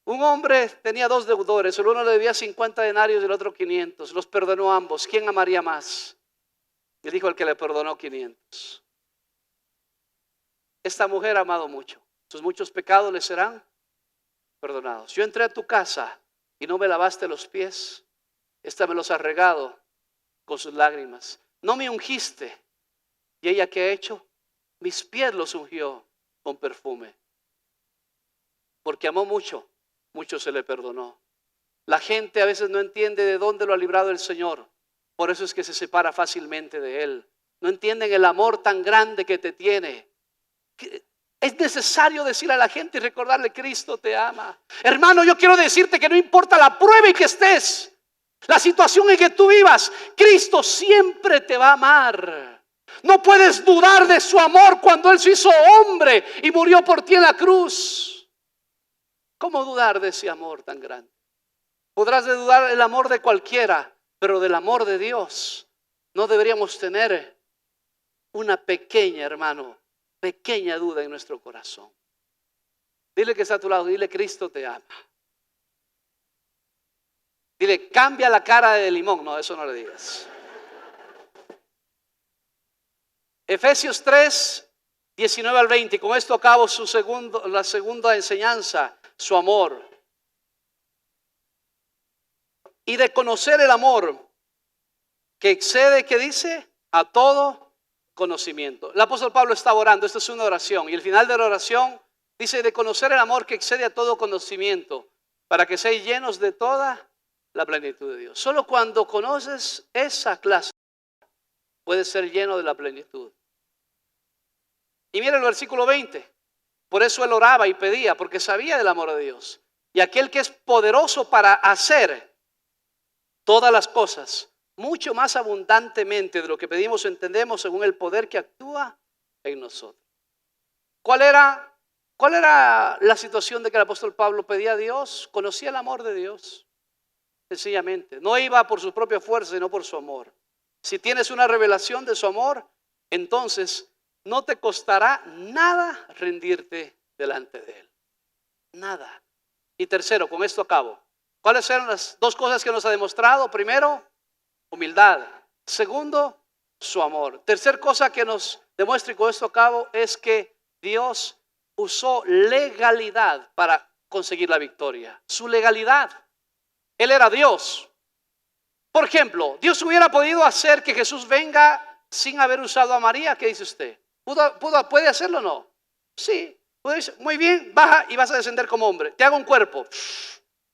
Un hombre tenía 2 deudores, el uno le debía 50 denarios y el otro 500. Los perdonó a ambos. ¿Quién amaría más? Y dijo el que le perdonó 500. Esta mujer ha amado mucho. Sus muchos pecados le serán perdonados. Yo entré a tu casa y no me lavaste los pies. Esta me los ha regado con sus lágrimas. No me ungiste. ¿Y ella qué ha hecho? Mis pies los ungió con perfume. Porque amó mucho, mucho se le perdonó. La gente a veces no entiende de dónde lo ha librado el Señor. Por eso es que se separa fácilmente de Él. No entienden el amor tan grande que te tiene. Es necesario decirle a la gente y recordarle, Cristo te ama. Hermano, yo quiero decirte que no importa la prueba en que estés, la situación en que tú vivas, Cristo siempre te va a amar. No puedes dudar de su amor cuando Él se hizo hombre y murió por ti en la cruz. ¿Cómo dudar de ese amor tan grande? Podrás dudar del amor de cualquiera, pero del amor de Dios no deberíamos tener una pequeña, hermano, pequeña duda en nuestro corazón. Dile que está a tu lado, dile, Cristo te ama. Dile, cambia la cara de limón. No, eso no le digas. Efesios 3, 19 al 20. Con esto acabo la segunda enseñanza, su amor. Y de conocer el amor que excede, ¿qué dice? A todo conocimiento. El apóstol Pablo estaba orando, esta es una oración. Y el final de la oración dice, de conocer el amor que excede a todo conocimiento, para que seáis llenos de toda la plenitud de Dios. Solo cuando conoces esa clase, puedes ser lleno de la plenitud. Y mira el versículo 20. Por eso él oraba y pedía, porque sabía del amor de Dios. Y aquel que es poderoso para hacer todas las cosas, mucho más abundantemente de lo que pedimos o entendemos, según el poder que actúa en nosotros. ¿Cuál era la situación de que el apóstol Pablo pedía a Dios? Conocía el amor de Dios. Sencillamente, no iba por su propia fuerza, sino por su amor. Si tienes una revelación de su amor, entonces no te costará nada rendirte delante de Él. Nada. Y tercero, con esto acabo. ¿Cuáles eran las 2 cosas que nos ha demostrado? Primero, humildad. Segundo, su amor. Tercer cosa que nos demuestra, y con esto acabo, es que Dios usó legalidad para conseguir la victoria. Su legalidad. Él era Dios. Por ejemplo, Dios hubiera podido hacer que Jesús venga sin haber usado a María. ¿Qué dice usted? ¿Puede hacerlo o no? Sí. Muy bien, baja y vas a descender como hombre. Te hago un cuerpo.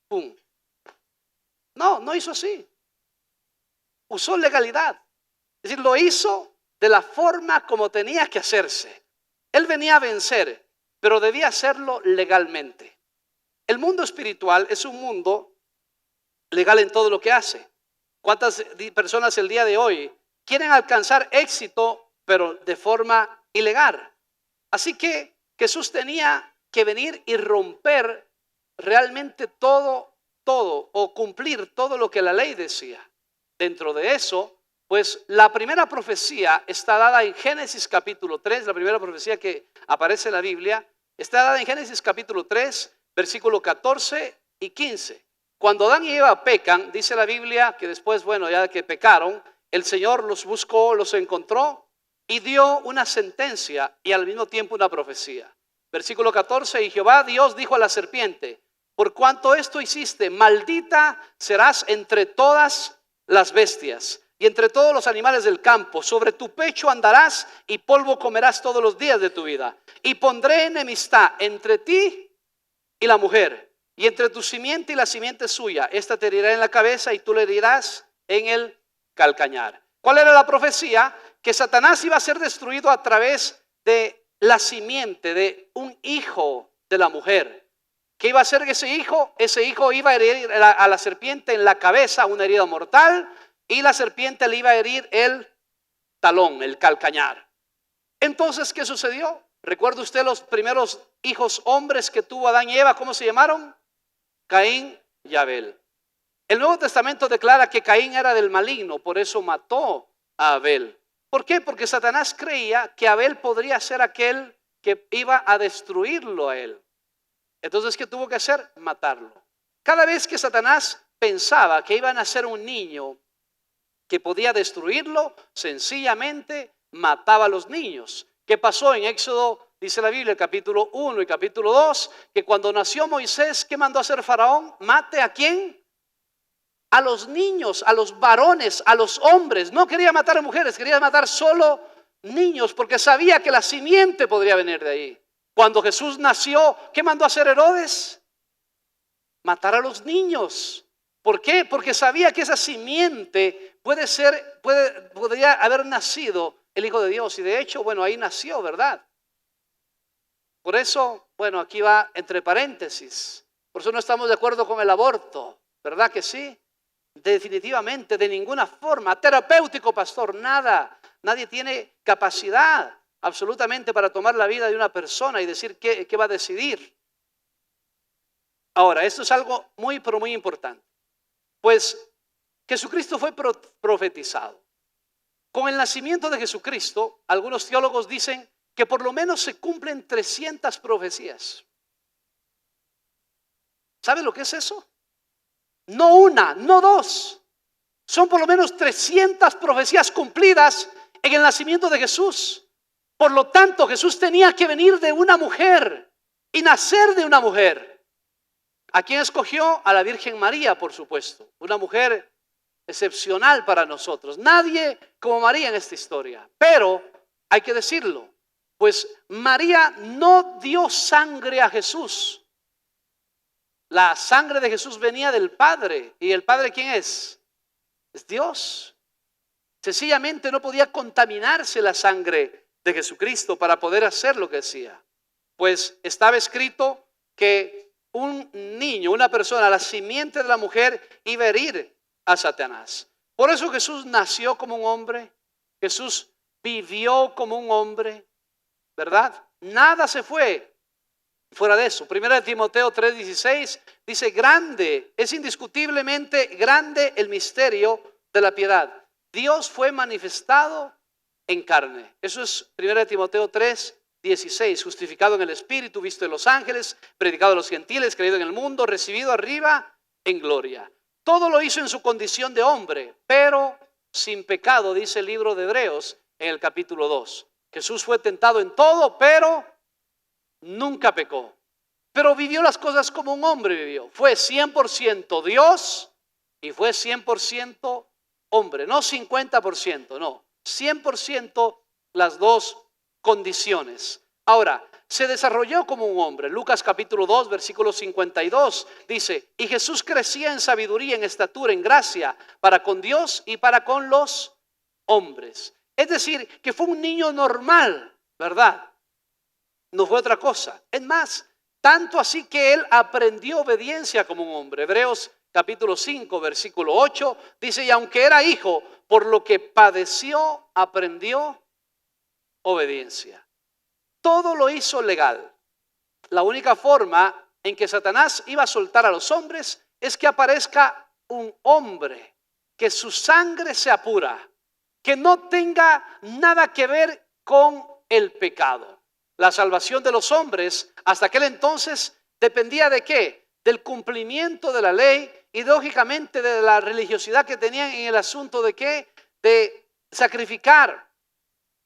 ¡Pum! No hizo así. Usó legalidad. Es decir, lo hizo de la forma como tenía que hacerse. Él venía a vencer, pero debía hacerlo legalmente. El mundo espiritual es un mundo legal en todo lo que hace. ¿Cuántas personas el día de hoy quieren alcanzar éxito, pero de forma ilegal? Así que Jesús tenía que venir y romper realmente todo, o cumplir todo lo que la ley decía. Dentro de eso, pues la primera profecía está dada en Génesis capítulo 3, la primera profecía que aparece en la Biblia, está dada en Génesis capítulo 3, versículo 14 y 15. Cuando Adán y Eva pecan, dice la Biblia que después, ya que pecaron, el Señor los buscó, los encontró y dio una sentencia y al mismo tiempo una profecía. Versículo 14, y Jehová Dios dijo a la serpiente, por cuanto esto hiciste, maldita serás entre todas las bestias y entre todos los animales del campo. Sobre tu pecho andarás y polvo comerás todos los días de tu vida. Y pondré enemistad entre ti y la mujer, y entre tu simiente y la simiente suya. Esta te herirá en la cabeza y tú le herirás en el calcañar. ¿Cuál era la profecía? Que Satanás iba a ser destruido a través de la simiente de un hijo de la mujer. ¿Qué iba a hacer ese hijo? Ese hijo iba a herir a la serpiente en la cabeza, una herida mortal, y la serpiente le iba a herir el talón, el calcañar. Entonces, ¿qué sucedió? ¿Recuerda usted los primeros hijos hombres que tuvo Adán y Eva? ¿Cómo se llamaron? Caín y Abel. El Nuevo Testamento declara que Caín era del maligno, por eso mató a Abel. ¿Por qué? Porque Satanás creía que Abel podría ser aquel que iba a destruirlo a él. Entonces, ¿qué tuvo que hacer? Matarlo. Cada vez que Satanás pensaba que iba a nacer un niño que podía destruirlo, sencillamente mataba a los niños. ¿Qué pasó en Éxodo? Dice la Biblia, el capítulo 1 y capítulo 2, que cuando nació Moisés, ¿qué mandó a hacer Faraón? ¿Mate a quién? A los niños, a los varones, a los hombres. No quería matar a mujeres, quería matar solo niños, porque sabía que la simiente podría venir de ahí. Cuando Jesús nació, ¿qué mandó a hacer Herodes? Matar a los niños. ¿Por qué? Porque sabía que esa simiente podría haber nacido el Hijo de Dios. Y de hecho, bueno, ahí nació, ¿verdad? Por eso, bueno, aquí va entre paréntesis. Por eso no estamos de acuerdo con el aborto, ¿verdad que sí? Definitivamente, de ninguna forma. Terapéutico, pastor, nada. Nadie tiene capacidad absolutamente para tomar la vida de una persona y decir qué va a decidir. Ahora, esto es algo muy, pero muy importante. Pues Jesucristo fue profetizado. Con el nacimiento de Jesucristo, algunos teólogos dicen que por lo menos se cumplen 300 profecías. ¿Sabe lo que es eso? No una, no dos. Son por lo menos 300 profecías cumplidas en el nacimiento de Jesús. Por lo tanto, Jesús tenía que venir de una mujer y nacer de una mujer. ¿A quién escogió? A la Virgen María, por supuesto. Una mujer excepcional para nosotros. Nadie como María en esta historia. Pero hay que decirlo, pues María no dio sangre a Jesús. La sangre de Jesús venía del Padre. ¿Y el Padre quién es? Es Dios. Sencillamente no podía contaminarse la sangre de Jesucristo para poder hacer lo que hacía. Pues estaba escrito que un niño, una persona, la simiente de la mujer iba a herir a Satanás. Por eso Jesús nació como un hombre. Jesús vivió como un hombre, ¿verdad? Nada se fue fuera de eso. Primera de Timoteo 3:16 dice: grande, es indiscutiblemente grande el misterio de la piedad. Dios fue manifestado en carne. Eso es Primera de Timoteo 3:16, justificado en el Espíritu, visto en los ángeles, predicado a los gentiles, creído en el mundo, recibido arriba en gloria. Todo lo hizo en su condición de hombre, pero sin pecado, dice el libro de Hebreos en el capítulo 2. Jesús fue tentado en todo, pero nunca pecó. Pero vivió las cosas como un hombre vivió. Fue 100% Dios y fue 100% hombre. No 50%, no. 100% las dos condiciones. Ahora, se desarrolló como un hombre. Lucas capítulo 2, versículo 52 dice: y Jesús crecía en sabiduría, en estatura, en gracia, para con Dios y para con los hombres. Es decir, que fue un niño normal, ¿verdad? No fue otra cosa. Es más, tanto así que él aprendió obediencia como un hombre. Hebreos capítulo 5, versículo 8 dice: y aunque era hijo, por lo que padeció, aprendió obediencia. Todo lo hizo legal. La única forma en que Satanás iba a soltar a los hombres es que aparezca un hombre, que su sangre sea pura, que no tenga nada que ver con el pecado. La salvación de los hombres hasta aquel entonces dependía ¿de qué? Del cumplimiento de la ley y lógicamente de la religiosidad que tenían en el asunto de qué? De sacrificar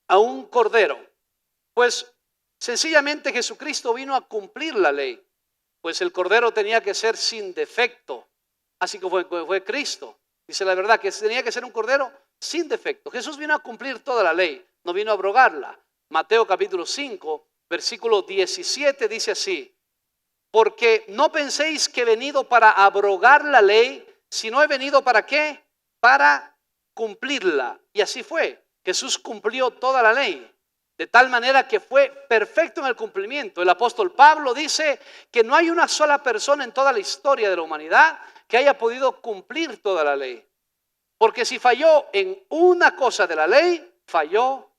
a un cordero. Pues sencillamente Jesucristo vino a cumplir la ley, pues el cordero tenía que ser sin defecto, así como fue Cristo. Dice la verdad que tenía que ser un cordero sin defecto. Jesús vino a cumplir toda la ley, no vino a abrogarla. Mateo capítulo 5, versículo 17 dice así: porque no penséis que he venido para abrogar la ley, sino he venido ¿para qué? Para cumplirla. Y así fue. Jesús cumplió toda la ley, de tal manera que fue perfecto en el cumplimiento. El apóstol Pablo dice que no hay una sola persona en toda la historia de la humanidad que haya podido cumplir toda la ley. Porque si falló en una cosa de la ley, falló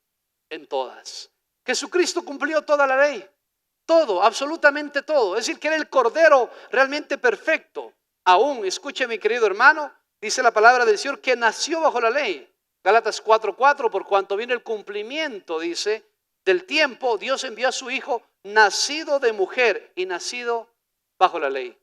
en todas. Jesucristo cumplió toda la ley. Todo, absolutamente todo. Es decir, que era el cordero realmente perfecto. aún, escuche mi querido hermano, dice la palabra del Señor que nació bajo la ley. Gálatas 4:4, por cuanto viene el cumplimiento, dice, del tiempo, Dios envió a su Hijo nacido de mujer y nacido bajo la ley.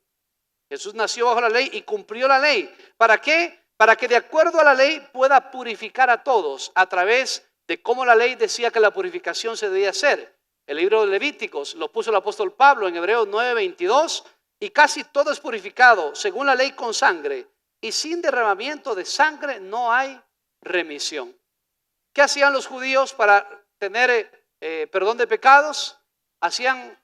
Jesús nació bajo la ley y cumplió la ley. ¿Para qué? Para que de acuerdo a la ley pueda purificar a todos a través de cómo la ley decía que la purificación se debía hacer. El libro de Levíticos lo puso el apóstol Pablo en Hebreos 9:22, y casi todo es purificado según la ley con sangre, y sin derramamiento de sangre no hay remisión. ¿Qué hacían los judíos para tener perdón de pecados? Hacían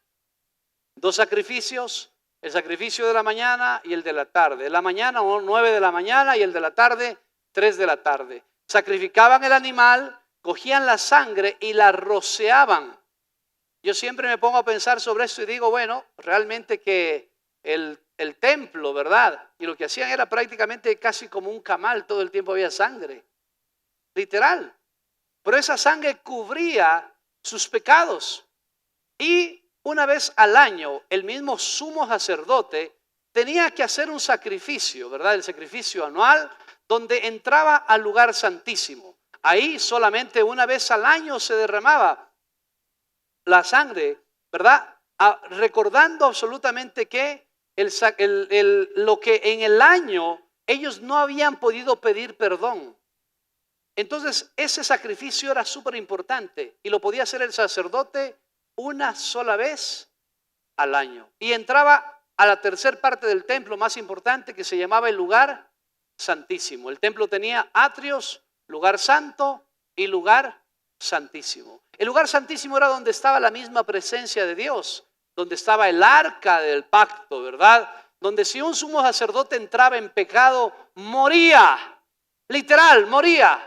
dos sacrificios, el sacrificio de la mañana y el de la tarde. De la mañana 9 de la mañana y el de la tarde 3 de la tarde. Sacrificaban el animal, cogían la sangre y la rociaban. Yo siempre me pongo a pensar sobre esto y digo, bueno, realmente que el templo, ¿verdad? Y lo que hacían era prácticamente casi como un camal, todo el tiempo había sangre. Literal. Pero esa sangre cubría sus pecados. Y una vez al año, el mismo sumo sacerdote tenía que hacer un sacrificio, ¿verdad? El sacrificio anual, donde entraba al lugar santísimo. Ahí solamente una vez al año se derramaba la sangre, ¿verdad? Recordando absolutamente que lo que en el año ellos no habían podido pedir perdón. Entonces ese sacrificio era súper importante y lo podía hacer el sacerdote una sola vez al año. Y entraba a la tercera parte del templo más importante, que se llamaba el lugar santísimo. El templo tenía atrios, lugar santo y lugar santísimo. El lugar santísimo era donde estaba la misma presencia de Dios, donde estaba el arca del pacto, ¿verdad? Donde si un sumo sacerdote entraba en pecado, moría. Literal, moría.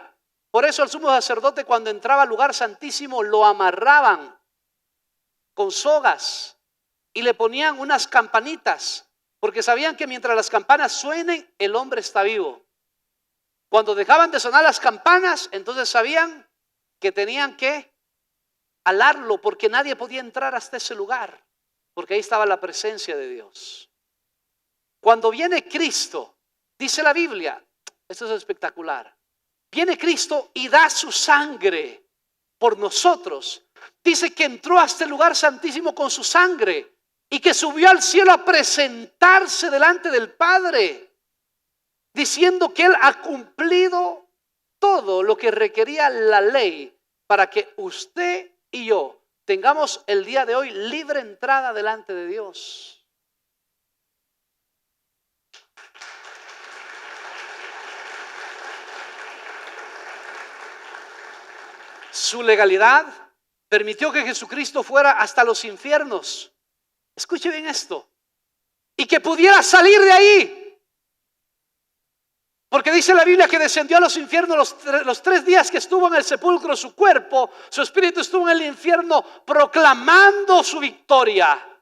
Por eso el sumo sacerdote, cuando entraba al lugar santísimo, lo amarraban con sogas y le ponían unas campanitas, porque sabían que mientras las campanas suenen, el hombre está vivo. Cuando dejaban de sonar las campanas, entonces sabían que tenían que alarlo, porque nadie podía entrar hasta ese lugar, porque ahí estaba la presencia de Dios. Cuando viene Cristo, dice la Biblia, esto es espectacular, viene Cristo y da su sangre por nosotros. Dice que entró a este lugar santísimo con su sangre y que subió al cielo a presentarse delante del Padre, diciendo que Él ha cumplido todo lo que requería la ley para que usted y yo tengamos el día de hoy libre entrada delante de Dios. Su legalidad permitió que Jesucristo fuera hasta los infiernos. Escuche bien esto. Y que pudiera salir de ahí. Porque dice la Biblia que descendió a los infiernos los 3 días que estuvo en el sepulcro. Su cuerpo, su espíritu estuvo en el infierno proclamando su victoria.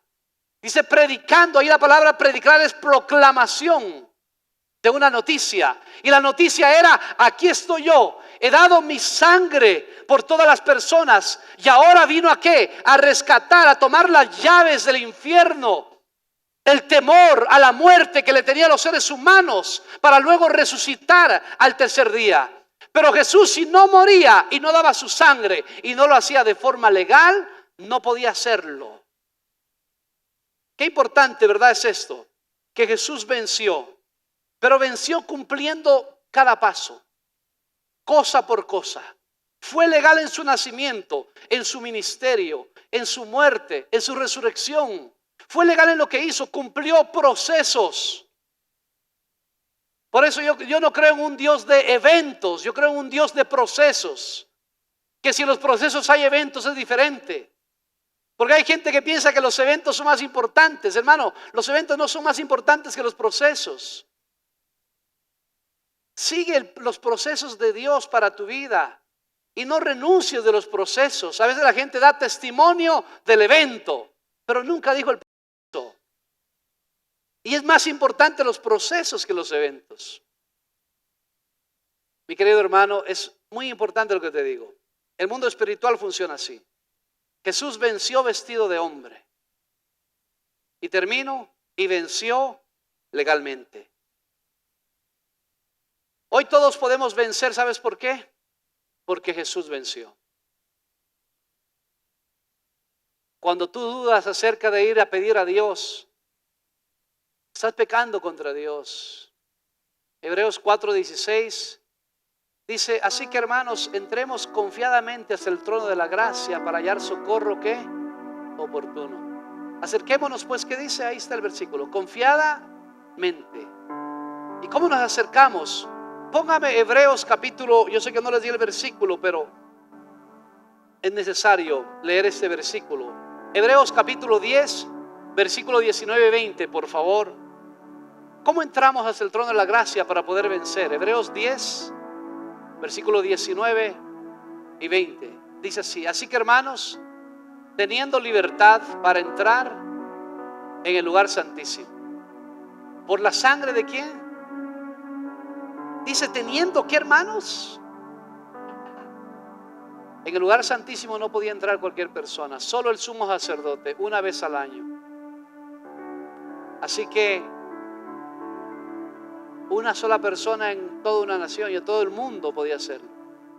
Dice predicando. Ahí la palabra predicar es proclamación de una noticia. Y la noticia era: aquí estoy yo. He dado mi sangre por todas las personas. Y ahora vino ¿a qué? A rescatar, a tomar las llaves del infierno. El temor a la muerte que le tenía a los seres humanos, para luego resucitar al tercer día. Pero Jesús, si no moría y no daba su sangre y no lo hacía de forma legal, no podía hacerlo. Qué importante, ¿verdad? Es esto, que Jesús venció, pero venció cumpliendo cada paso, cosa por cosa. Fue legal en su nacimiento, en su ministerio, en su muerte, en su resurrección. Fue legal en lo que hizo, cumplió procesos. Por eso yo no creo en un Dios de eventos, yo creo en un Dios de procesos. Que si en los procesos hay eventos es diferente. Porque hay gente que piensa que los eventos son más importantes. Hermano, los eventos no son más importantes que los procesos. Sigue los procesos de Dios para tu vida y no renuncies de los procesos. A veces la gente da testimonio del evento, pero nunca dijo el proceso. Y es más importante los procesos que los eventos. Mi querido hermano, es muy importante lo que te digo. El mundo espiritual funciona así. Jesús venció vestido de hombre. Y termino, y venció legalmente. Hoy todos podemos vencer, ¿sabes por qué? Porque Jesús venció. Cuando tú dudas acerca de ir a pedir a Dios, estás pecando contra Dios. Hebreos 4:16 dice, así que hermanos, entremos confiadamente hasta el trono de la gracia para hallar socorro, ¿qué? Oportuno. Acerquémonos pues, ¿qué dice? Ahí está el versículo, confiadamente. ¿Y cómo nos acercamos? Póngame Hebreos capítulo, yo sé que no les di el versículo, pero es necesario leer este versículo. Hebreos capítulo 10, versículo 19 y 20, por favor. ¿Cómo entramos hasta el trono de la gracia para poder vencer? Hebreos 10, versículo 19 y 20. Dice así, así que hermanos, teniendo libertad para entrar en el lugar santísimo, ¿por la sangre de quién? Dice, teniendo, ¿qué hermanos? En el lugar santísimo no podía entrar cualquier persona, solo el sumo sacerdote, una vez al año. Así que una sola persona en toda una nación y en todo el mundo podía hacerlo.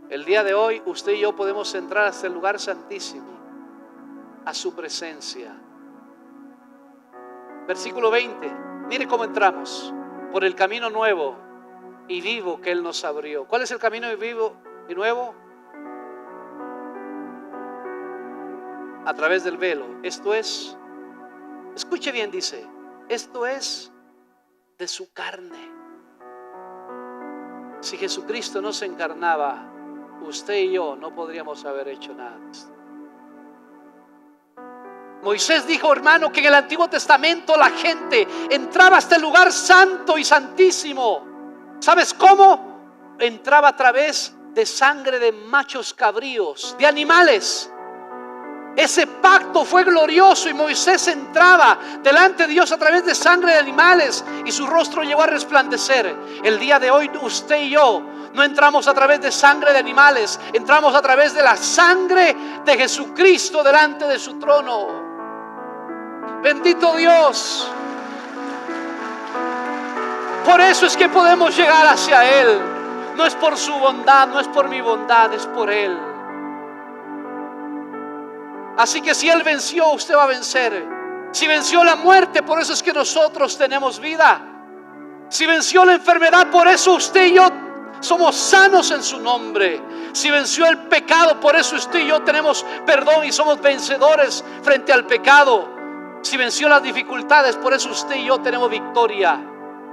El día de hoy usted y yo podemos entrar hasta el lugar santísimo, a su presencia. Versículo 20, mire cómo entramos, por el camino nuevo y vivo que Él nos abrió. ¿Cuál es el camino vivo y nuevo? A través del velo. Esto es, escuche bien, dice, esto es de su carne. Si Jesucristo no se encarnaba, usted y yo no podríamos haber hecho nada de esto. Moisés dijo, hermano, que en el Antiguo Testamento la gente entraba hasta el lugar santo y santísimo. ¿Sabes cómo? Entraba a través de sangre de machos cabríos, de animales. Ese pacto fue glorioso y Moisés entraba delante de Dios a través de sangre de animales y su rostro llegó a resplandecer. El día de hoy usted y yo no entramos a través de sangre de animales, entramos a través de la sangre de Jesucristo delante de su trono. Bendito Dios. Por eso es que podemos llegar hacia Él. No es por su bondad, no es por mi bondad, es por Él. Así que si Él venció, usted va a vencer. Si venció la muerte, por eso es que nosotros tenemos vida. Si venció la enfermedad, por eso usted y yo somos sanos en su nombre. Si venció el pecado, por eso usted y yo tenemos perdón y somos vencedores frente al pecado. Si venció las dificultades, por eso usted y yo tenemos victoria.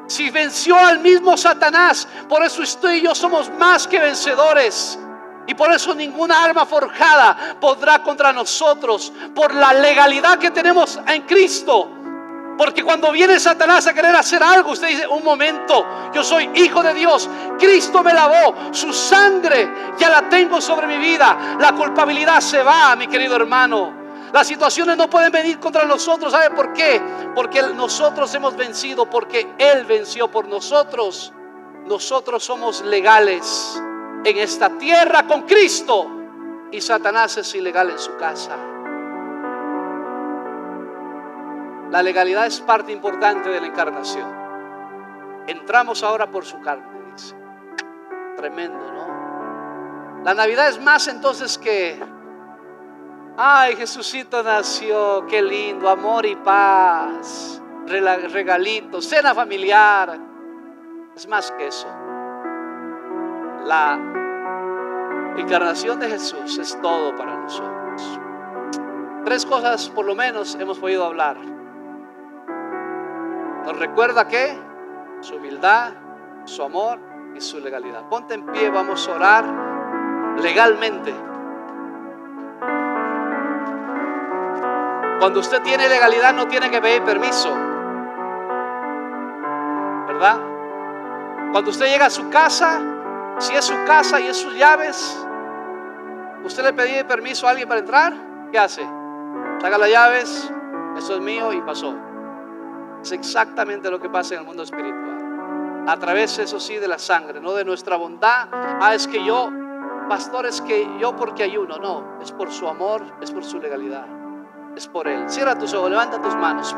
Si venció al mismo Satanás, por eso usted y yo somos más que vencedores. Y por eso ninguna arma forjada podrá contra nosotros, por la legalidad que tenemos en Cristo. Porque cuando viene Satanás a querer hacer algo, usted dice, un momento, yo soy hijo de Dios, Cristo me lavó, su sangre ya la tengo sobre mi vida. La culpabilidad se va, mi querido hermano. Las situaciones no pueden venir contra nosotros. ¿Sabe por qué? Porque nosotros hemos vencido, porque Él venció por nosotros. Nosotros somos legales en esta tierra con Cristo y Satanás es ilegal en su casa. La legalidad es parte importante de la encarnación. Entramos ahora por su carne, dice. Tremendo, ¿no? La Navidad es más entonces que ay, Jesucito nació, qué lindo, amor y paz, regalitos, cena familiar. Es más que eso. La encarnación de Jesús es todo para nosotros. 3 cosas por lo menos hemos podido hablar. Nos recuerda que su humildad, su amor y su legalidad. Ponte en pie, vamos a orar legalmente. Cuando usted tiene legalidad no tiene que pedir permiso, ¿verdad? Cuando usted llega a su casa, si es su casa y es sus llaves, usted le pide permiso a alguien para entrar, ¿qué hace? Saca las llaves, eso es mío y pasó. Es exactamente lo que pasa en el mundo espiritual. A través, eso sí, de la sangre, no de nuestra bondad. Es que yo, pastor, es que yo porque ayuno. No, es por su amor, es por su legalidad. Es por Él. Cierra tus ojos, levanta tus manos.